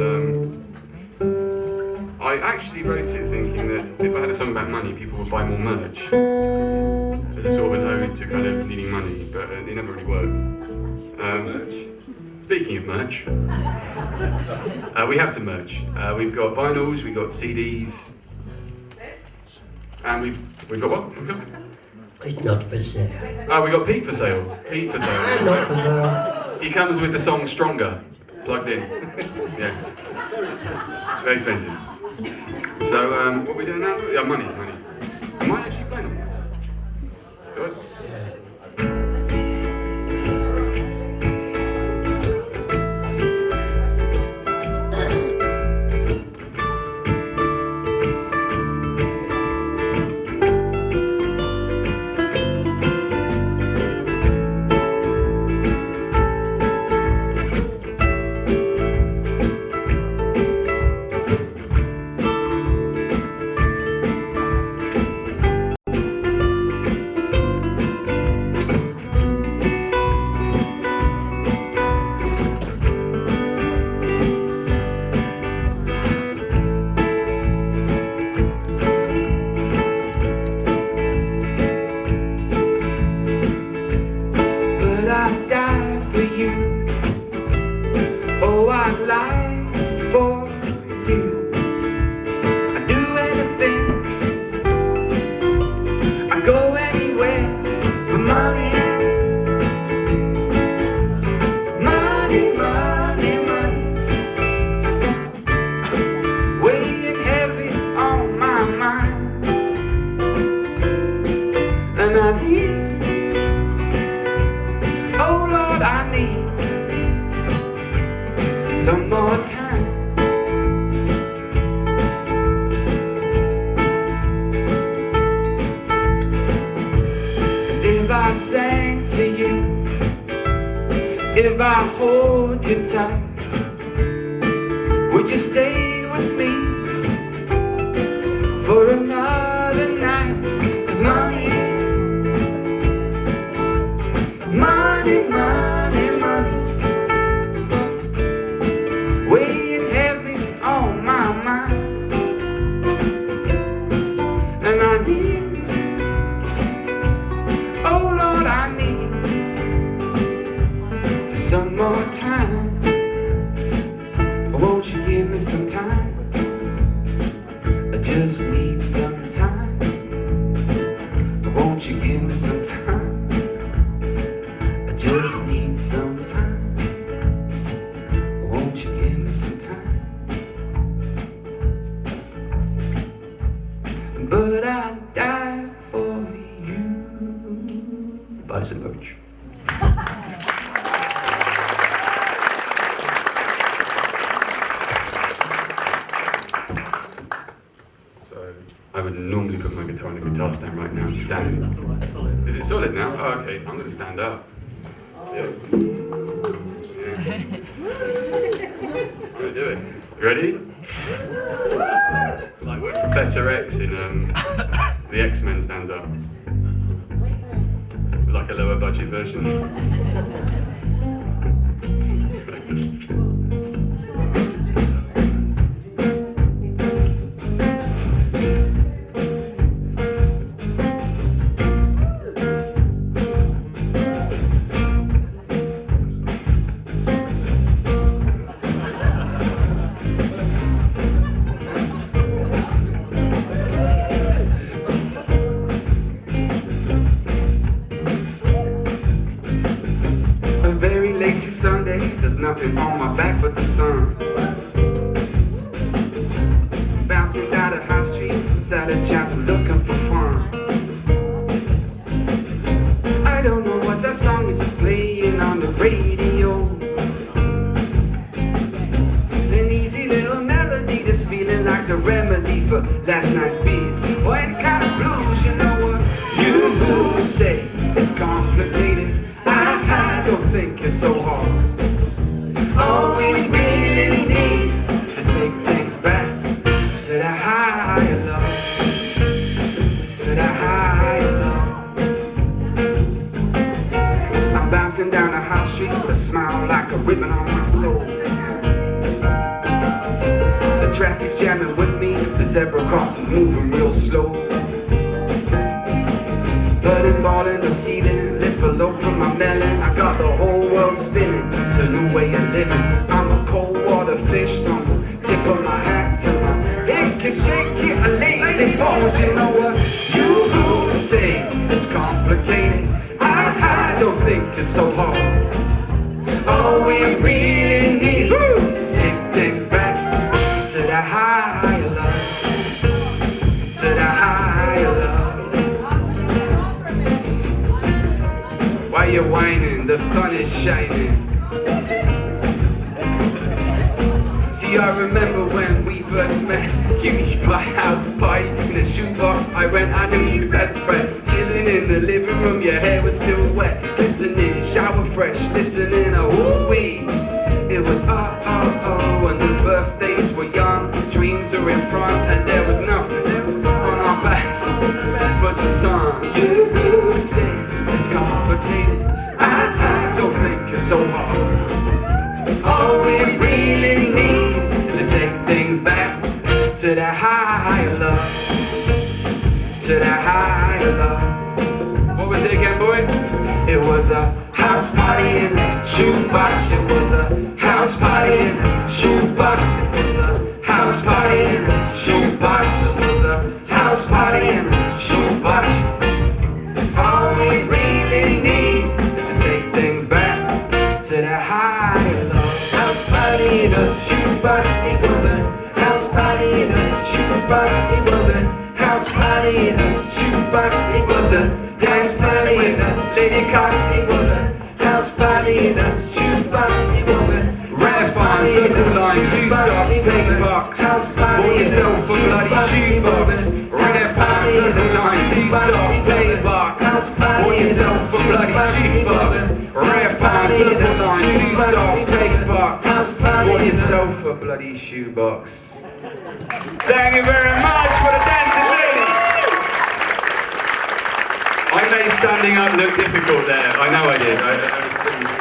I actually wrote it thinking that if I had a song about money, people would buy more merch as a sort of an ode to kind of needing money, but it never really worked. Speaking of merch, we have some merch. We've got vinyls, we've got CDs, and we've got what? It's not for sale. Oh, we got Pete for sale. Pete for sale. Not for sale. He comes with the song Stronger, plugged in. Yeah. Very expensive. So, what are we doing now? Yeah, money. Am I actually playing them? Do it? Oh, I'd lie for you. I'd do anything. I'd go anywhere for money. Money, money, money. Weighing heavy on my mind. And I need, oh Lord, I need some more time. If I sang to you, if I hold you tight, would you stay with me for another night? 'Cause money, money, money, money, weighing heavy on my mind. And I need, oh Lord, I need some more time. Won't you give me some time? I just need some time. Won't you give me some time? I just need some time. Won't you give me some time? But I'd die for you. Buy some merch. So I would normally put my guitar on the guitar stand right now and stand. Is it solid now? Oh, okay. I'm going to stand up. Yeah. I'm going to do it. You ready? It's like when Professor X in the X-Men stands up. Like a lower budget version. Sunday, there's nothing on my back but the sun. Bouncing down the high street, inside a chance of looking for fun. I don't know what that song is just playing on the radio. An easy little melody that's feeling like the remedy for last night's beer. Or any kind of blues, you know what? You say it's complicated. I don't think it's so hard. All we really need to take things back to the higher love, to the higher love. I'm bouncing down the high street with a smile like a ribbon on my soul. The traffic's jamming with me, the zebra crossing's moving real slow. Burning ball in the ceiling, lip below from my melon. I got the whole world spinning, it's a new way of living. I'm a cold water fish on the tip of my hat till my head can shake it, a lazy bones. You know what? You say it's complicated. I don't think it's so hard. All we really need is take things back to the higher love, to the higher love. Why you whining? The sun is shining. See, I remember when we first met. You meet my house party in a shoebox. I went, I knew you best friend. Chilling in the living room, your hair was still wet. Listening, shower fresh, listening, oh wee. It was oh, and the birthdays were young. Dreams were in front, and there was nothing on our backs but the sun. You say it's complicated. I don't think it's so hard. All we really need is to take things back to the higher love, to the higher love. What was it again, boys? It was a house party in a shoebox. It was a house house party in a shoebox. It was a house party in a shoebox. It was a house party in a shoebox. All we really need is to take things back to the higher love. House party in a shoebox. It was a house party in a shoebox. It was a house party in a shoebox. It was a dance party in a lady cox. It was a house party in a shoebox. It was a Rare fine, circle line, two stops, big box. Bought yourself a bloody shoebox. Rare fine, circle line, two stops, big box. Bought yourself a bloody shoebox. Rare fine, circle line, two stops, big box. Bought yourself a bloody shoebox. Thank you very much for the dancing ladies. I made standing up look difficult there. I know I did.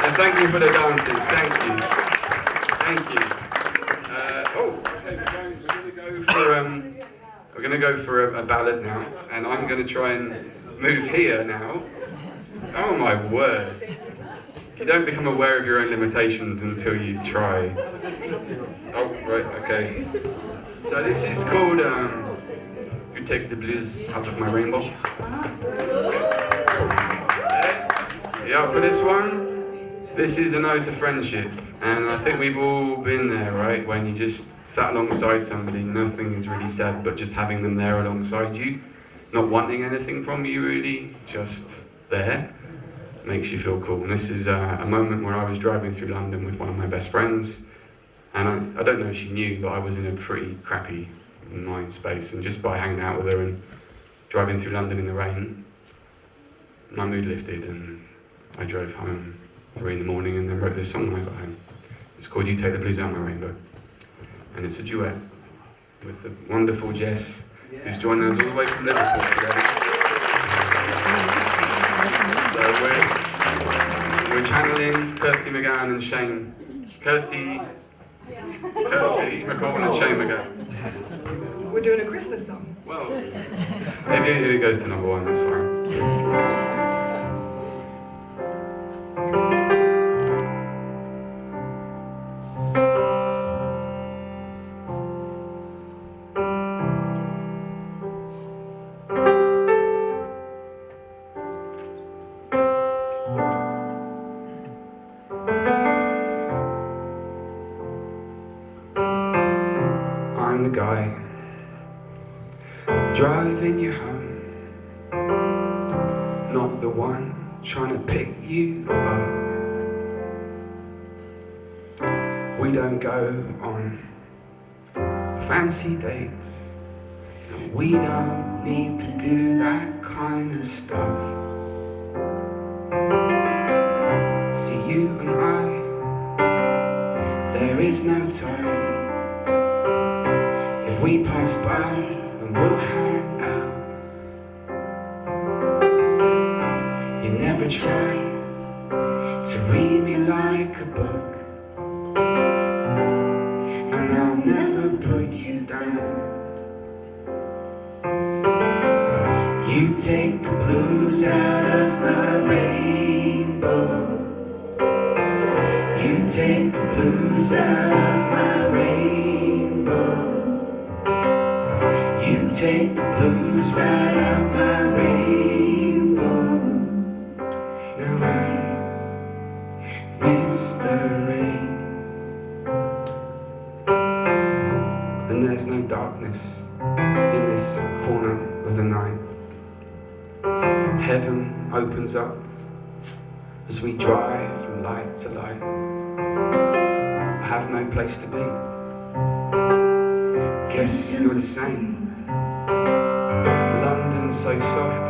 And thank you for the dances. Thank you. Thank you. We're going to go for a ballad now, and I'm going to try and move here now. Oh my word! You don't become aware of your own limitations until you try. Oh right, okay. So this is called "You Take the Blues Out of My Rainbow." You up for this one? This is an ode to friendship, and I think we've all been there, right? When you just sat alongside somebody, nothing is really said, but just having them there alongside you, not wanting anything from you really, just there, makes you feel cool. And this is a moment where I was driving through London with one of my best friends, and I don't know if she knew, but I was in a pretty crappy mind space, and just by hanging out with her and driving through London in the rain, my mood lifted, and I drove home 3 in the morning and then wrote this song when I got home. It's called You Take the Blues Out of My Rainbow. And it's a duet with the wonderful Jess, who's joining us all the way from Liverpool today. So we're channeling Kirsty McGowan and Shane. Kirsty McCowan and Shane McGowan. We're doing a Christmas song. Well, if it goes to number 1, that's fine. I'm the guy driving you home, not the one trying to pick you up. We don't go on fancy dates, and we don't need to do that kind of stuff. See, you and I, there is no time. If we pass by, then we'll hang out. You never try to read me like a book, and I'll never put you down. You take the blues out of my rainbow. You take the blues out of my rainbow. You take the blues right out my rainbow. Now I miss the rain, and there's no darkness in this corner of the night. Heaven opens up as we drive from light to light. I have no place to be. Guess you're the same. London's so soft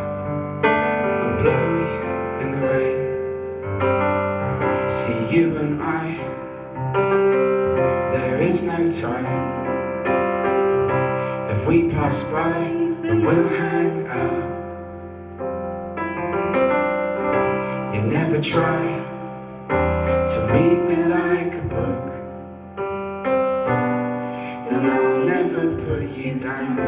and blowy in the rain. See, you and I, there is no time. If we pass by, then we'll hang out. You never try to read me like a book, and I'll never put you down.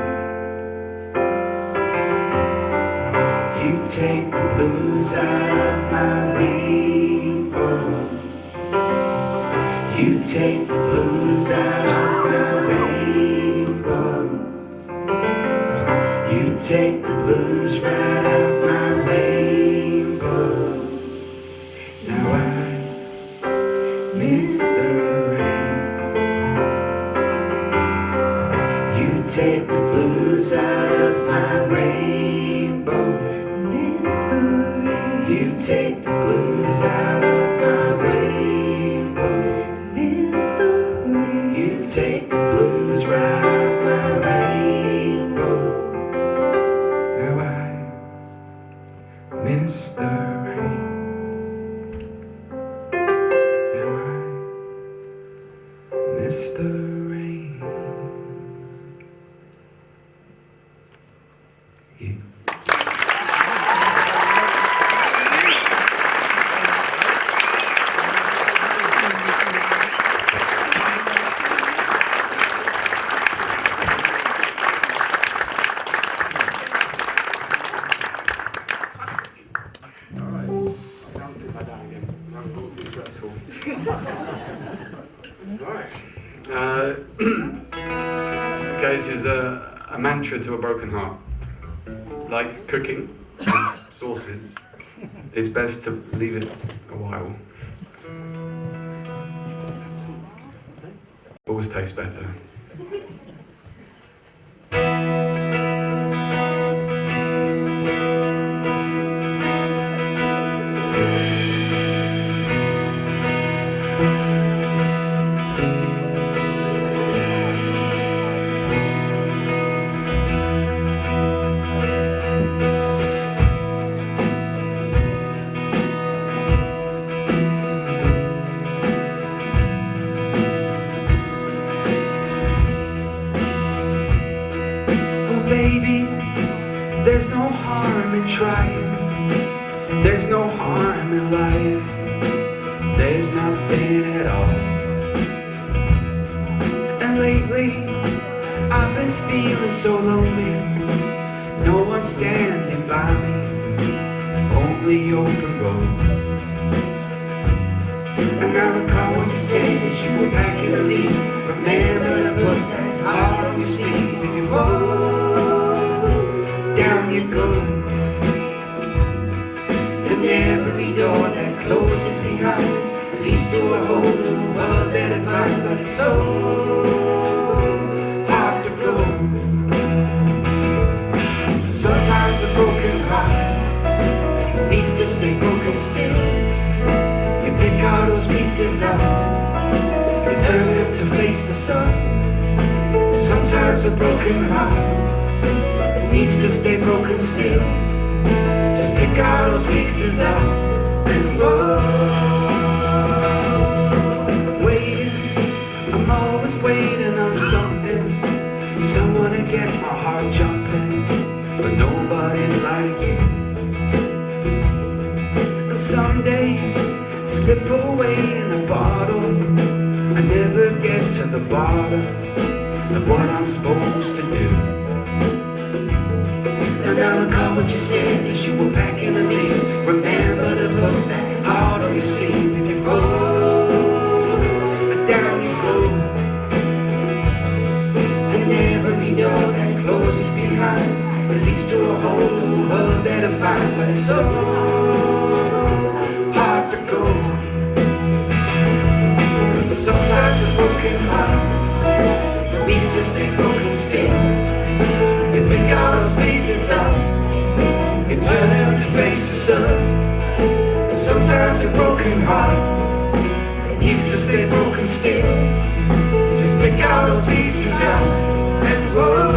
You take the blues out of my rainbow. You take the blues out of my rainbow. You take the blues right out of my rainbow. Now I miss the rain. You take the blues out of my rainbow. Miss the rain. You take the blues out of my rainbow. Miss the rain. You take the blues right out of my rainbow. Now I miss the rain. Now I miss the rain. You. Okay, this is a mantra to a broken heart. Like cooking and sauces, it's best to leave it a while. Always tastes better. Baby, there's no harm in trying. There's no harm in life. There's nothing at all. And lately, I've been feeling so lonely. No one standing by me, only open road. And I recall what you said as you were packing to leave. Remember to put that heart on your sleeve if you fall. Down you go, and every door that closes behind leads to a whole new world that I find. But it's so hard to go. Sometimes a broken heart needs to stay broken still. You pick all those pieces up, you turn them to face the sun. Sometimes a broken heart needs to stay broken still. Just pick all those pieces up and roll. Waiting, I'm always waiting on something, someone to get my heart jumping, but nobody's like you. And some days slip away in a bottle. I never get to the bottom of what I'm supposed to do. And I recall what you said as you were packing to leave. Remember to put that heart on your sleeve. If you fall, down you go. And every door that closes behind leads to a whole new world that I find. But it's so hard to go. Sometimes a broken heart needs to stay broken still. You pick all those pieces up, you turn them to face the sun. Sometimes a broken heart needs to stay broken still. Just pick all those pieces up and roll.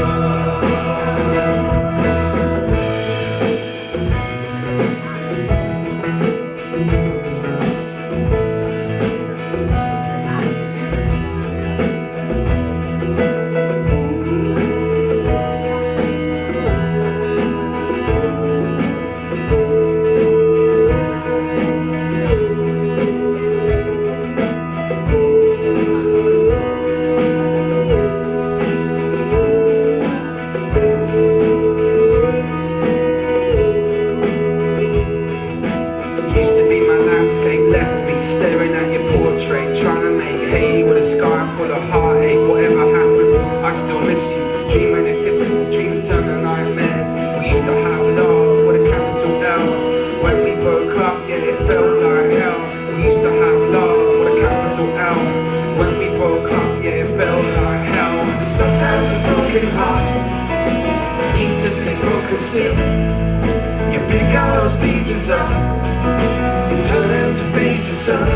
still. You pick all those pieces up, you turn them to base to sun.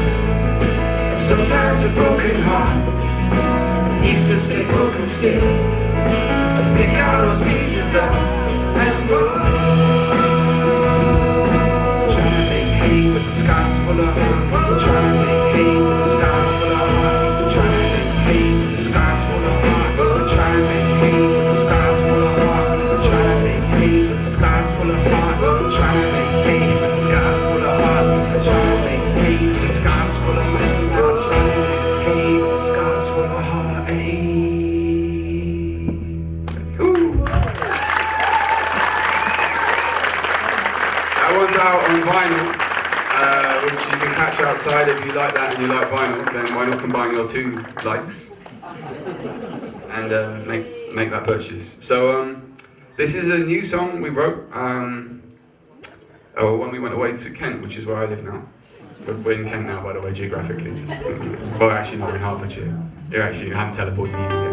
Sometimes a broken heart needs to stay broken still. Let's pick all those pieces up and roll. Trying to make hay with the skies full of heart. Trying to make hay with the skies full of heart. Trying to make hay with the skies full of heart. Trying to make hay with the skies full of heart. Trying to make hay with the skies full of heart. Trying to make hay with the skies full of heart. Trying to make hay with the skies full of heart. Trying to make hay with the skies full of heart. That one's out on vinyl, which you can catch outside. If you like that and you like vinyl, then why not combine your two likes and make that purchase. So this is a new song we wrote when we went away to Kent, which is where I live now. We're in Kent now, by the way, geographically. Well, actually not in Hertfordshire. You haven't teleported even.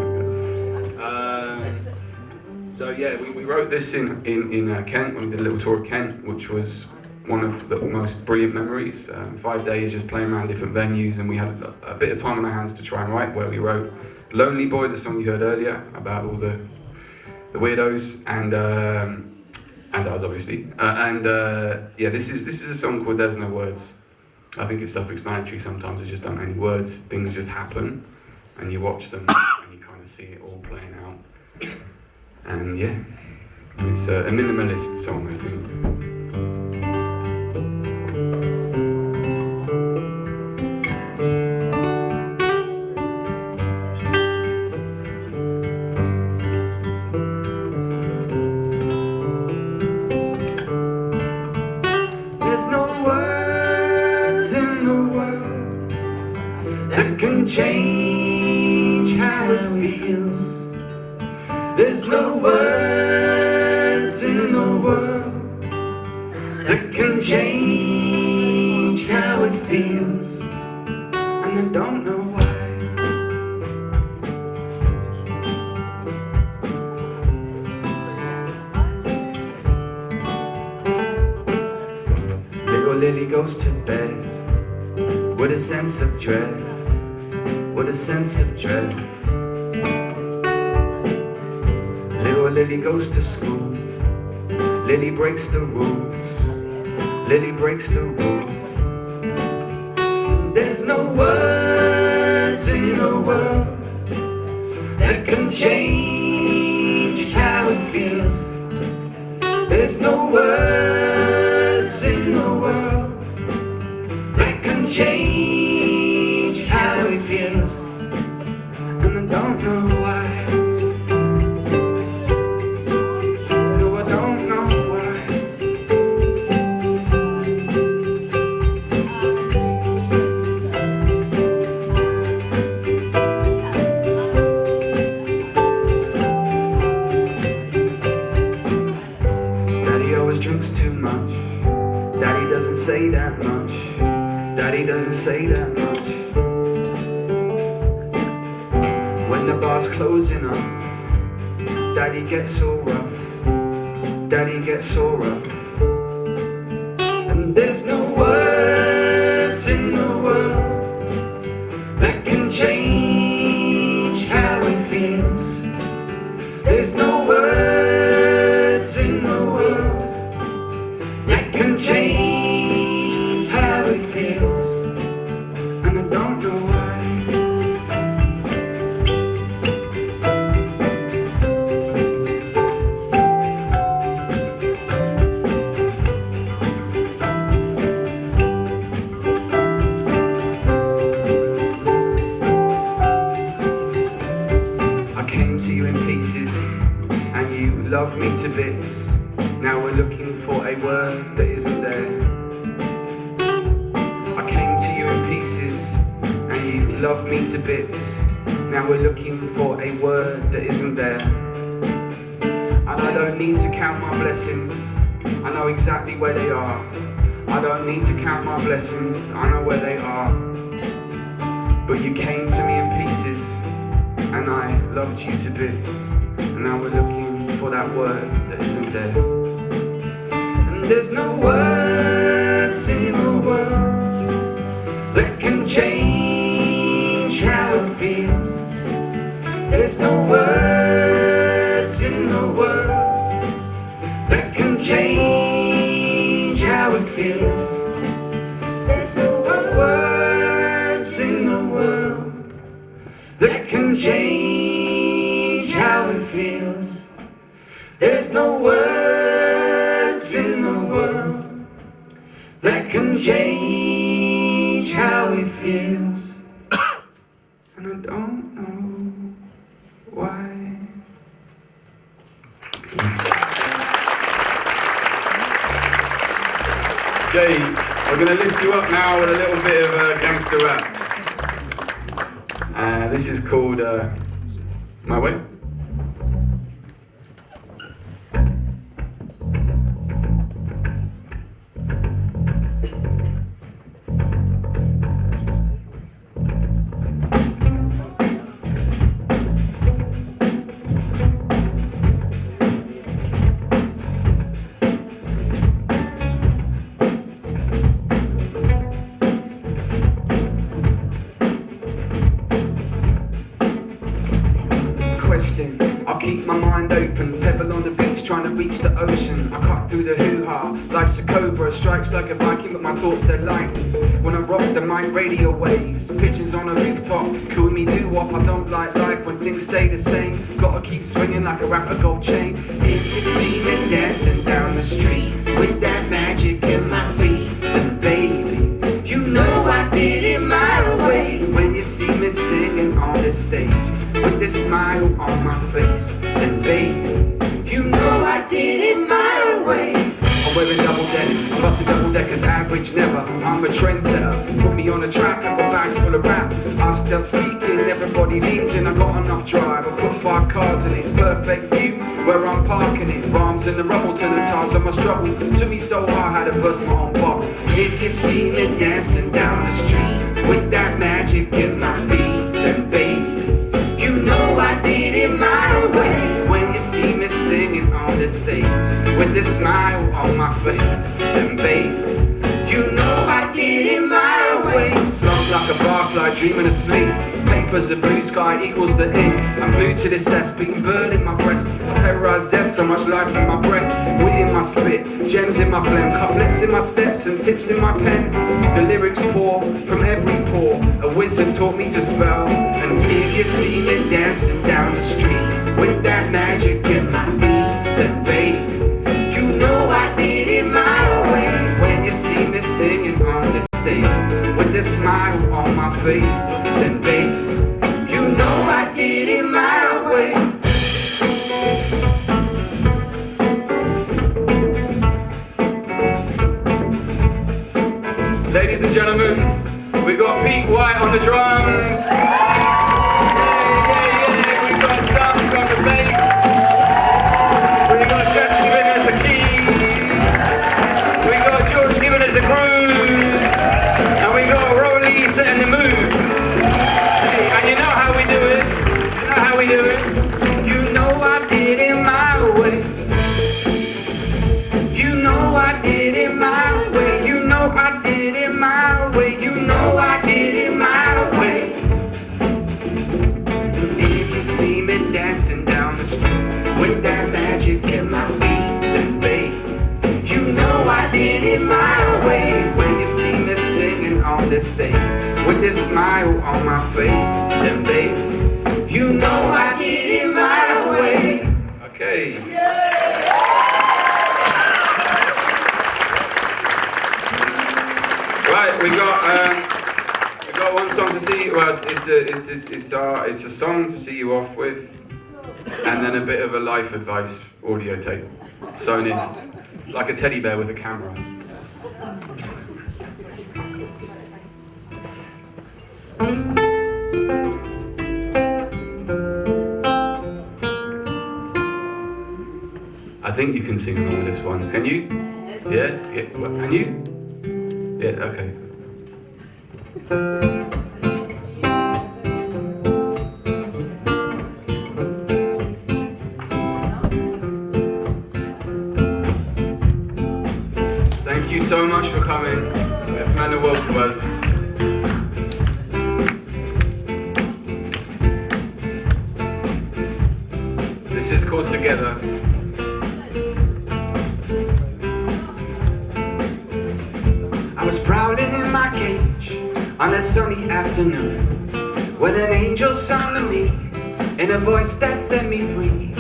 So yeah, we wrote this in Kent when we did a little tour of Kent, which was one of the most brilliant memories. 5 days just playing around different venues, and we had a bit of time on our hands to try and write, where we wrote Lonely Boy, the song you heard earlier, about all the weirdos, and us obviously. Yeah, this is a song called There's No Words. I think it's self-explanatory. Sometimes there just aren't any words. Things just happen, and you watch them, and you kind of see it all playing out. And yeah, it's a minimalist song, I think. That can change how it feels. There's no words in the world that can change how it feels, and I don't know why. Little Lily goes to bed with a sense of dread, with a sense of dread. Little Lily goes to school. Lily breaks the rules. Lily breaks the rules. There's no words in the world that can change how it feels. There's no words in the world that can change how it feels, and I don't know why. No, I don't know why. Daddy always drinks too much. Daddy doesn't say that much. Daddy doesn't say that much. When the bar's closing up, Daddy gets all rough. Daddy gets all rough. And there's no words in the world that can change how it feels. There's no words in the world that can change how it feels, and I don't know why. I came to you in pieces, and you loved me to bits. Now we're looking for a word that isn't there. I came to you in pieces, and you loved me to bits. Now we're looking for a word that isn't there. And I don't need to count my blessings, I know exactly where they are. I don't need to count my blessings, I know where they are. But you came to me in pieces, and I loved you to bits. And now we're looking for that word that isn't there. There's no words in the world that can change how it feels. There's no words in the world that can change how it feels. There's no words in the world that can change how it feels. There's no words in the world that can change how it feels. And I don't know why. Jay, we're going to lift you up now with a little bit of gangster rap. This is called My Way. I'll keep my mind open, pebble on the beach trying to reach the ocean. I cut through the hoo-ha, life's a cobra, strikes like a Viking but my thoughts they're light. When I rock the mic, radio waves, pigeons on a rooftop, cool me doo-wop. I don't like life when things stay the same, gotta keep swinging like a rapper gold chain. If you see me dancing down the street with that magic in my feet, then baby, you know I did it my way. When you see me singing on the stage with this smile on my face, and baby, you know I did it my way. I'm wearing double deckers, I'm busting double deckers, average never. I'm a trendsetter, put me on a track, I've got bags full of rap. I'm still speaking, everybody leans in, I got enough drive. I put 5 cars in it, perfect view where I'm parking it. Rhymes in the rubble to the times of my struggle. Took me so hard, I had to burst my own bubble. If you see me dancing down the street with that magic in my feet, then baby, you know I did it my way. When you see me singing on the stage with this smile on my face, then baby, you know I did it my way. Slumped like a barfly dreaming of sleep. Paper's the blue sky equals the ink. I'm glued to this cess, beating bird in my breast. I terrorise death, so much life in my breath. Wit in my spit, gems in my phlegm, couplets in my steps and tips in my pen. The lyrics pour from every pore. A wizard taught me to spell. And if you see me dancing down the street with that magic in my feet, then baby, you know I did it my way. When you see me singing on the stage with this smile on my face, then baby, you know I did it my way. Ladies and gentlemen, we got Pete White on the drums. We got Dunk on the bass. We got Jess giving us the keys. We got George giving us the groove. And we got Rolly setting the mood. Hey, and you know how we do it. You know how we do it. You know I did it my way. You know I did it my way. You know I did it my way. You know I did it my way. If you see me dancing down the street with that magic in my feet, then babe, you know I did it my way. When you see me singing on this stage with this smile on my face, then babe, you know I did it my way. Okay. Right, we got one song to see. Well, it's a song to see you off with, and then a bit of a life advice audio tape sewn in, like a teddy bear with a camera. I think you can sing along with this one. Can you? Yeah? Yeah. Can you? Yeah, okay. called Together. I was prowling in my cage on a sunny afternoon when an angel sung to me in a voice that set me free.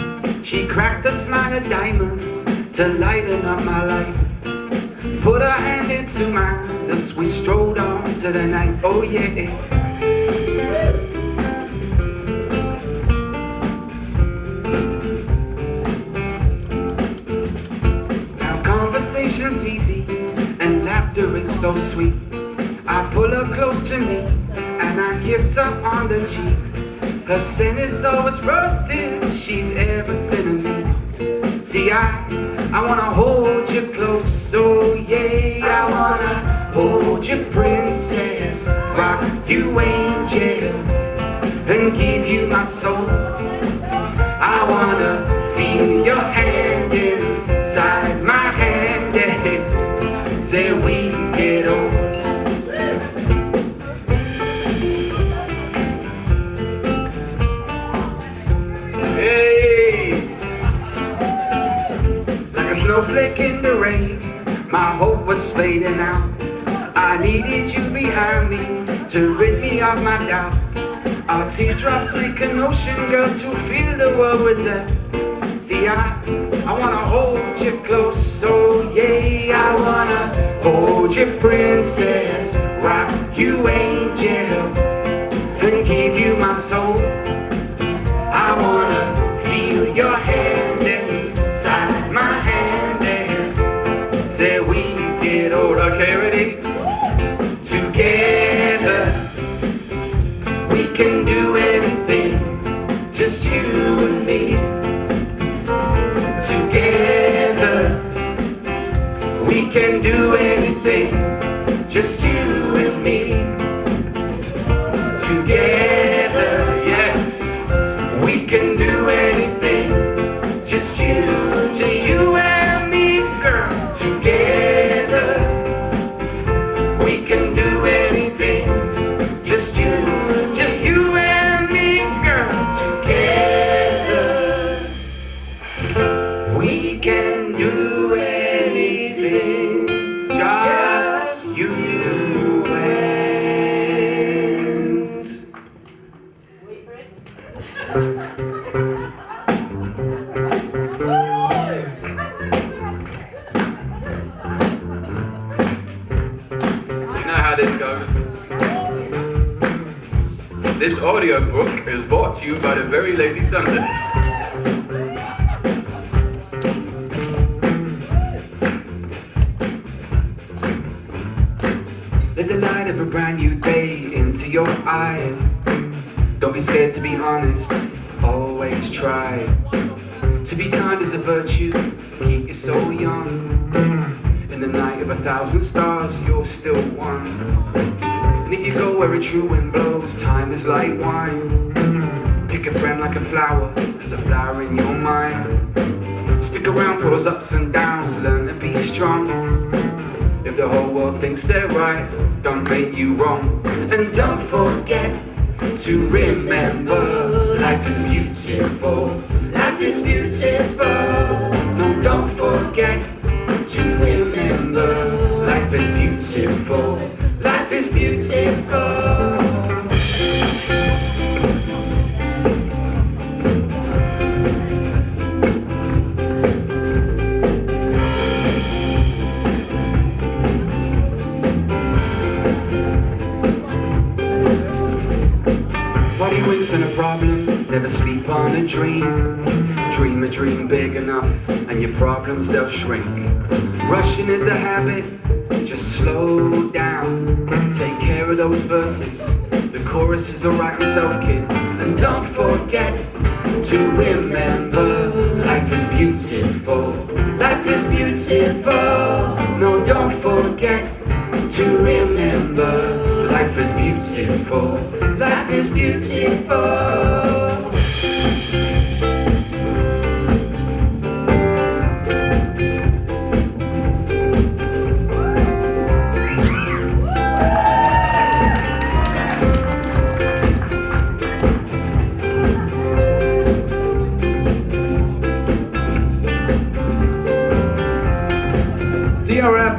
She cracked a smile of diamonds to lighten up my life. Put her hand into mine as we strolled on to the night. Oh yeah. Now conversation's easy and laughter is so sweet. I pull her close to me and I kiss her on the cheek. Her scent is always roses, she's everything to me. See, I wanna hold you close, oh yeah. I wanna hold you, princess, rock you, angel, and give you my soul. I wanna feel your hand inside my hand, yeah. Say we get old. Snowflake in the rain, my hope was fading out. I needed you behind me to rid me of my doubts. Our teardrops make an ocean, girl, to feel the world was there. See, I wanna hold you close, oh yeah. I wanna hold you, princess, rock you, angel, and give you my soul. I wanna feel your hand inside my hand. Say we get old. Okay, ready? Together we can do anything, just you and me. Together we can do anything, just you and me. Together, yes, we can do anything, just you and me, girl. Together, we can do anything, just you and me, girl. Together, we can do anything, just you and. This goes. This audiobook is brought to you by the Very Lazy Sundays. Let the light of a brand new day into your eyes. Don't be scared to be honest, always try. To be kind is a virtue, keep you so young. In the night of 1,000 stars, you're still one. And if you go where a true wind blows, time is like wine. Pick a friend like a flower, there's a flower in your mind. Stick around for those ups and downs, learn to be strong. If the whole world thinks they're right, don't make you wrong. And don't forget to remember, life is beautiful, life is beautiful. No, don't forget to remember, life is beautiful, life is beautiful. Body winks and a problem, never sleep on a dream. Dream a dream big enough and your problems they'll shrink. Rushing is a habit, just slow down. Take care of those verses, the chorus is alright myself, kids. And don't forget to remember, life is beautiful, life is beautiful. No, don't forget to remember, life is beautiful, life is beautiful.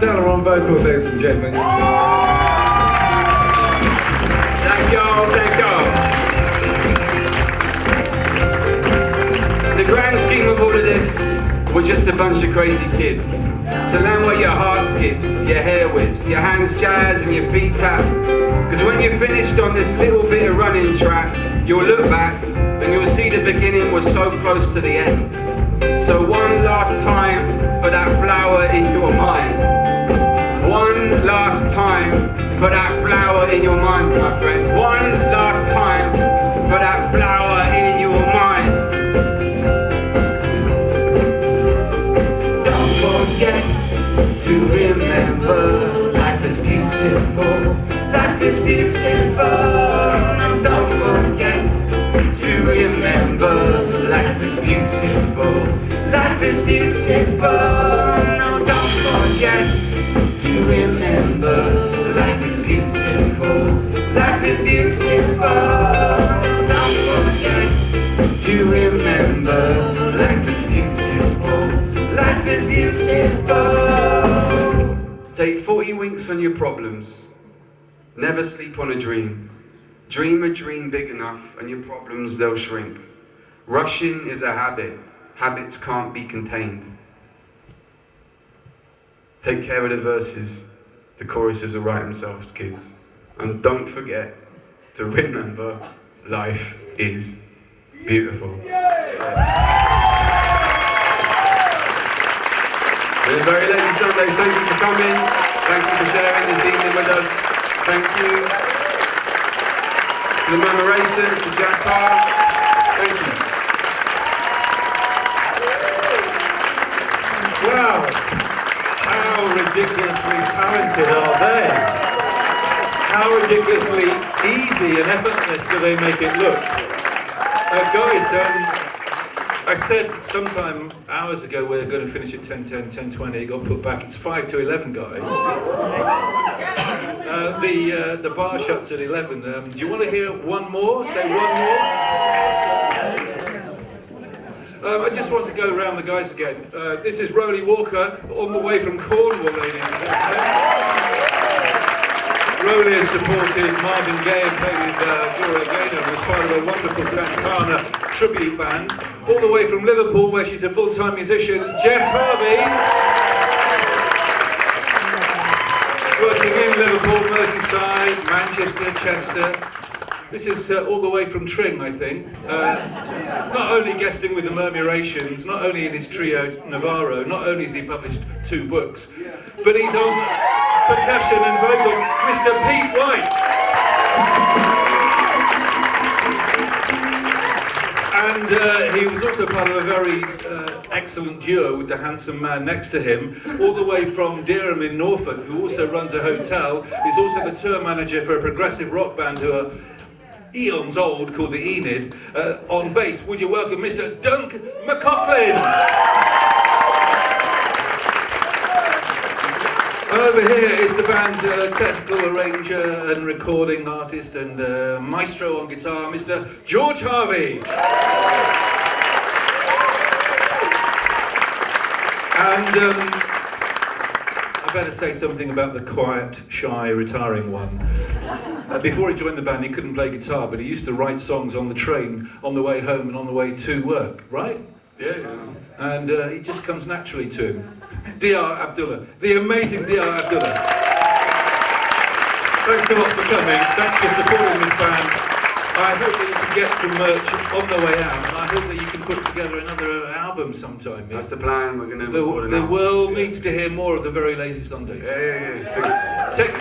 Abdullah on vocals, ladies and gentlemen. Thank y'all, thank y'all. The grand scheme of all of this, we're just a bunch of crazy kids. So land where your heart skips, your hair whips, your hands jazz and your feet tap. Because when you're finished on this little bit of running track, you'll look back and you'll see the beginning was so close to the end. So one last time for that flower in your mind. One last time for that flower in your minds, my friends. One last time for that flower in your mind. Don't forget to remember life is beautiful. Life is beautiful. Don't forget to remember life is beautiful. Life is beautiful. No, don't forget to remember life is beautiful. Life is beautiful. Don't forget to remember life is beautiful. Life is beautiful. Take 40 winks on your problems. Never sleep on a dream. Dream a dream big enough and your problems, they'll shrink. Rushing is a habit. Habits can't be contained. Take care of the verses. The choruses will write themselves, kids. And don't forget to remember life is beautiful. It's very late Sundays. Thank you for coming. Thank you for sharing this evening with us. Thank you to the Murmurations, to Jatar. Thank you. Wow! How ridiculously talented are they? How ridiculously easy and effortless do they make it look? Guys, I said sometime hours ago we're going to finish at 10:10, 10:20. It got put back. It's 5 to 11, guys. The bar shuts at 11. Do you want to hear one more? Say one more. I just want to go around the guys again. This is Rolly Walker, on the way from Cornwall, ladies and gentlemen. Rolly has supported Marvin Gaye and played with Gloria Gaynor and was part of a wonderful Santana tribute band. All the way from Liverpool, where she's a full-time musician, Jess Harvey. Working in Liverpool, Merseyside, Manchester, Chester. This is all the way from Tring, I think. Not only guesting with the Murmurations, not only in his trio Navarro, not only has he published 2 books, but he's on percussion and vocals, Mr. Pete White. And he was also part of a very excellent duo with the handsome man next to him, all the way from Dereham in Norfolk, who also runs a hotel. He's also the tour manager for a progressive rock band who are eons old, called the Enid. On bass, would you welcome Mr. Dunk McCaughlin? Over here is the band's technical arranger and recording artist and maestro on guitar, Mr. George Harvey. And I better say something about the quiet, shy, retiring one. Before he joined the band, he couldn't play guitar, but he used to write songs on the train, on the way home and on the way to work, right? Yeah. And he just comes naturally to him. Dr. Abdullah, the amazing Dr. Abdullah. Thanks a lot for coming. Thanks for supporting this band. I hope that you can get some merch on the way out, and I hope that you can put together another album sometime. Yeah? That's the plan. We're going to record an The album. world needs to hear more of the Very Lazy Sundays. Yeah. Take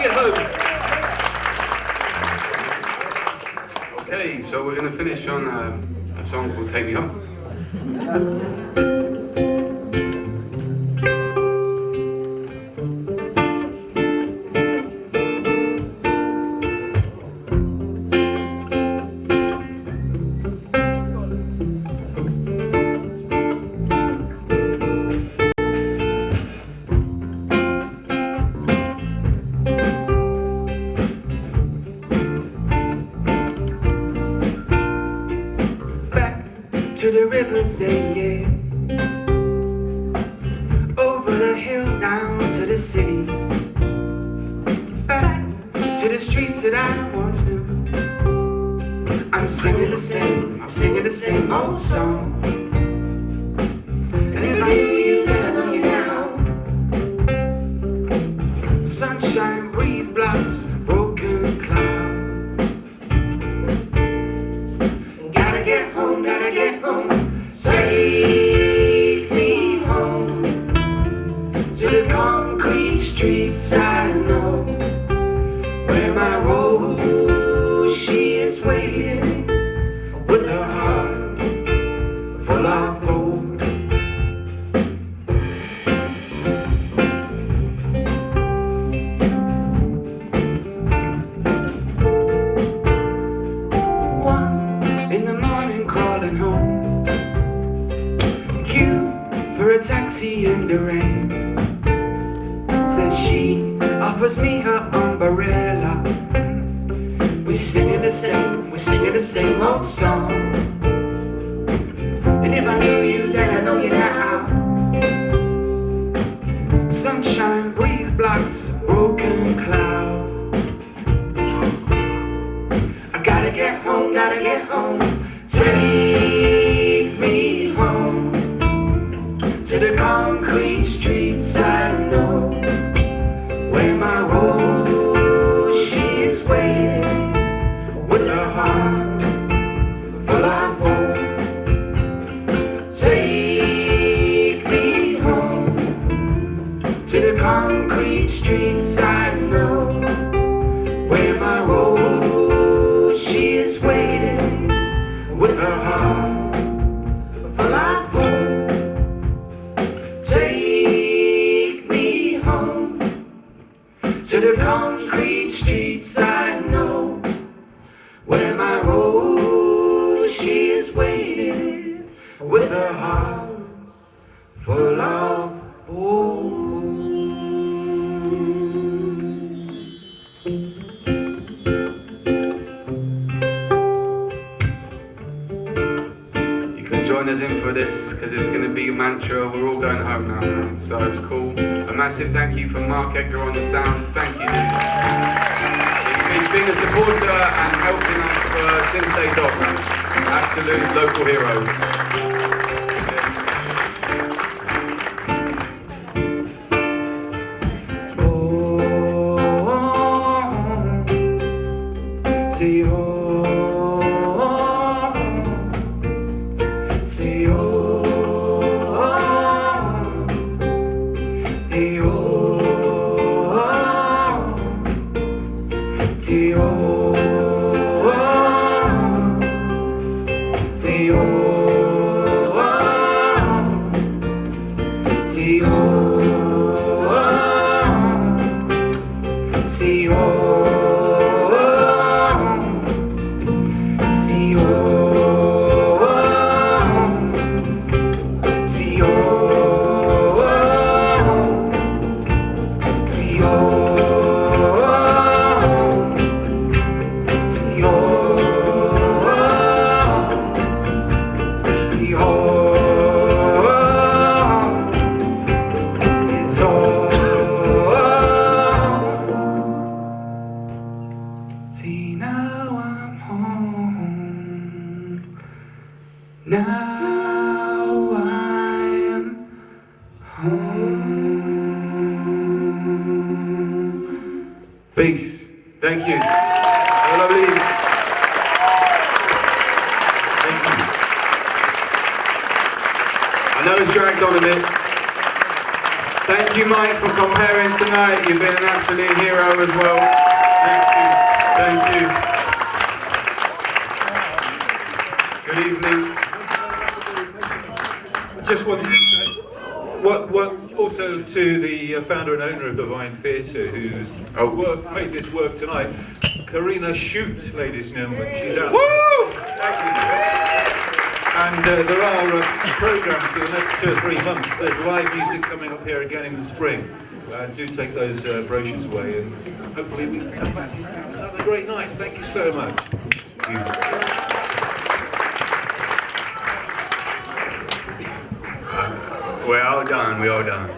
it home. Okay, so we're going to finish on a song called Take Me Home. To the river, say yeah. Over the hill, down to the I'm singing the same old song. And if I knew you, then I know you now. Sunshine, breeze, blocks, broken clouds. Gotta get home, gotta get home. Take me home to the concrete streets I know, where my rose, she is waiting with her heart full of gold. One in the morning crawling home, queue for a taxi in the rain. Says she offers me her umbrella. We're singing the same old song. And if I knew you, then I know you now. Sunshine, breeze, blocks, broken cloud. I gotta get home, gotta get home. Take me home to the concrete streets I know, where my rose, she is waiting with her heart full of hope. Take me home to the concrete streets I know, where my rose, she is waiting with her heart full of hope. Take me home to the concrete streets I know, where my rose, she is waiting with her heart full of hope. You can join us in for this because it's going to be a mantra. We're all going home now, man. So it's cool. A massive thank you for Mark Edgar on the sound. Thank you, dude. He's been a supporter and helping us since day dot, man. Absolute local hero. Say oh, say oh, say oh, say oh, say oh, say oh, say oh. See, now I'm home. Now I'm home. Peace. Thank you. Have a lovely evening. Thank you. I know it's dragged on a bit. Thank you, Mike, for comparing tonight. You've been an absolute hero as well. Thank you. Thank you. Good evening. I just wanted to say, also to the founder and owner of the Vyne Theatre, who's made this work tonight, Karina Shoot, ladies and gentlemen. She's out. Woo! Thank you. And there are programmes for the next 2 or 3 months. There's live music coming up here again in the spring. Do take those brochures away, and hopefully we can come back and have another great night. Thank you so much. We're all done. We're all done.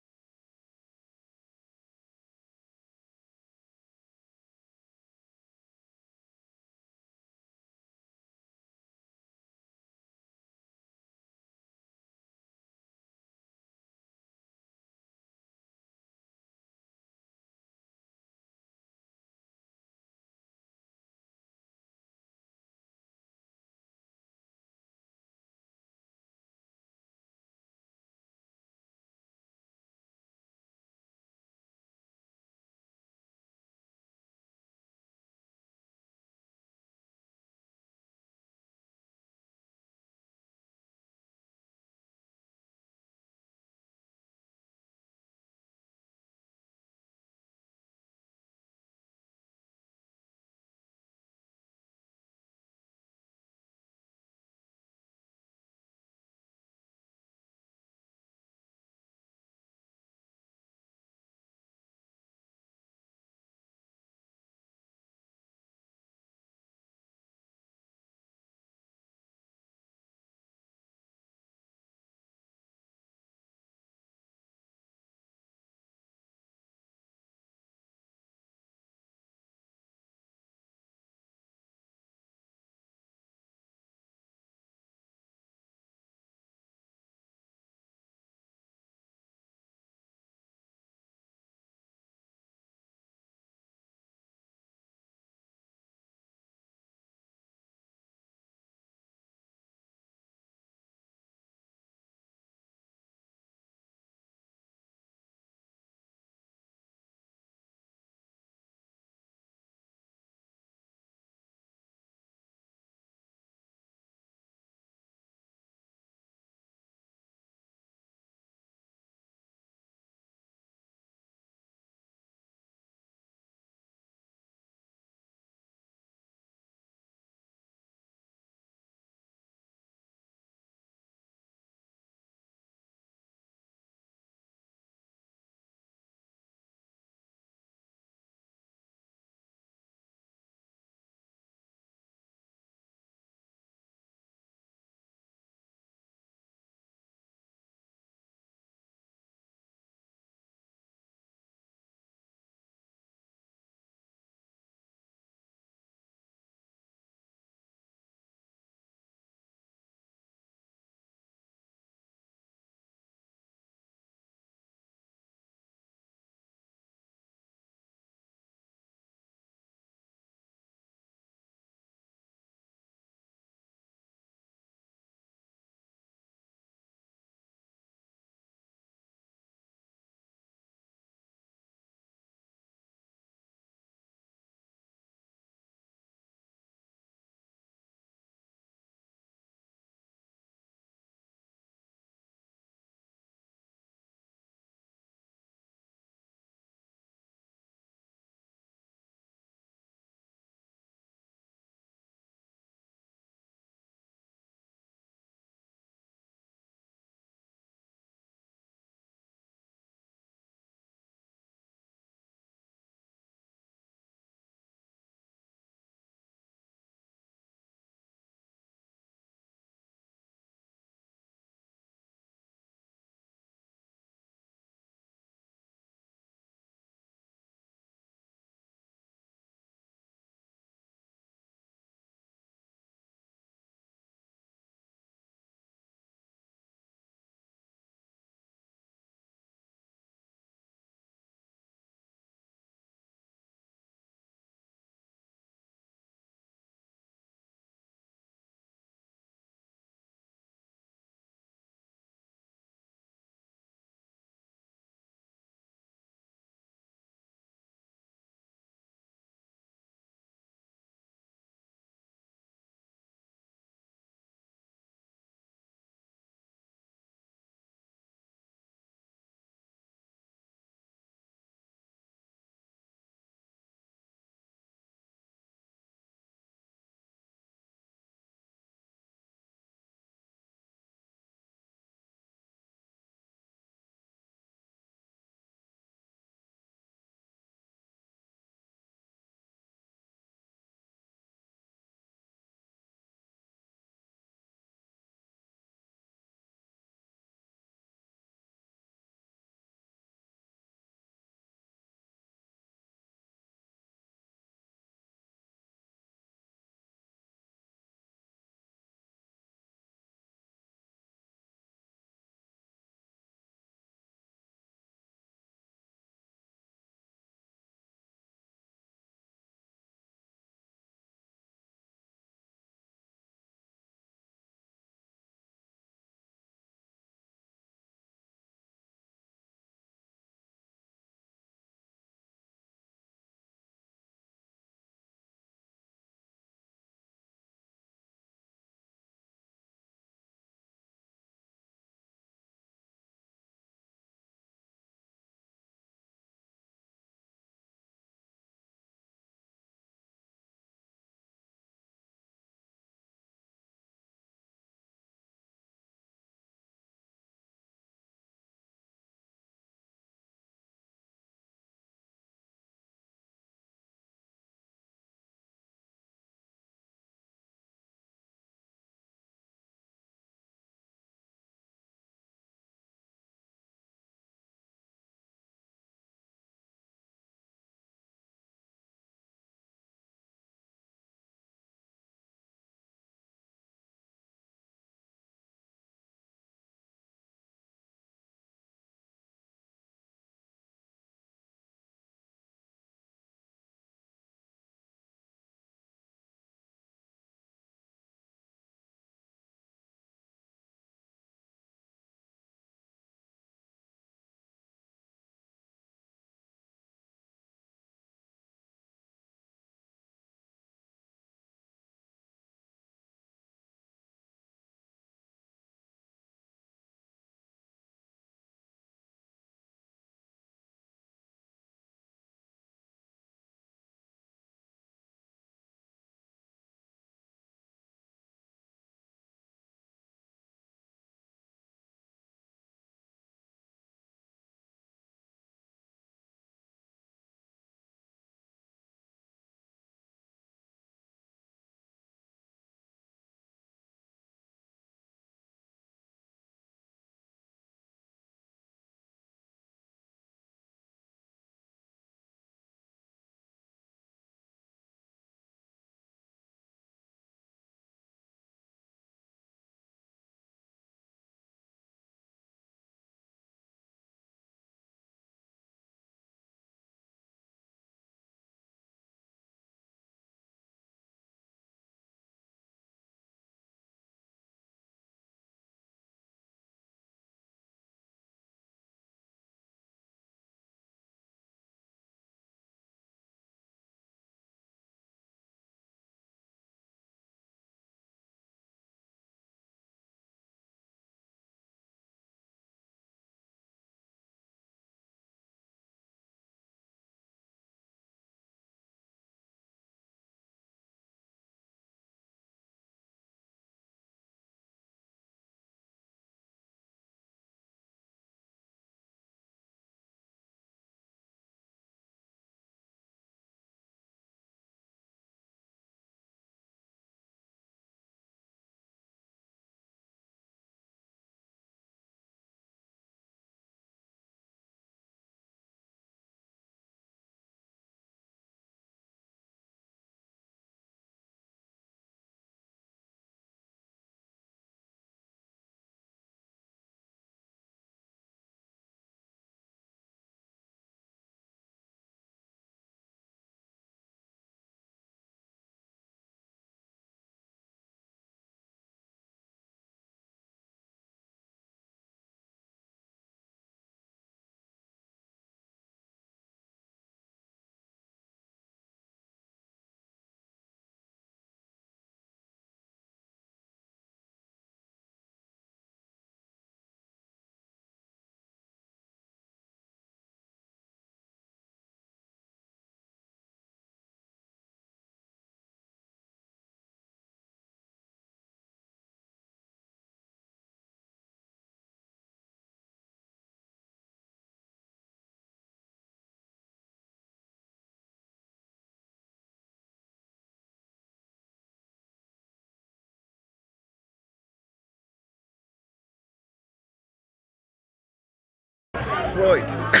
Right.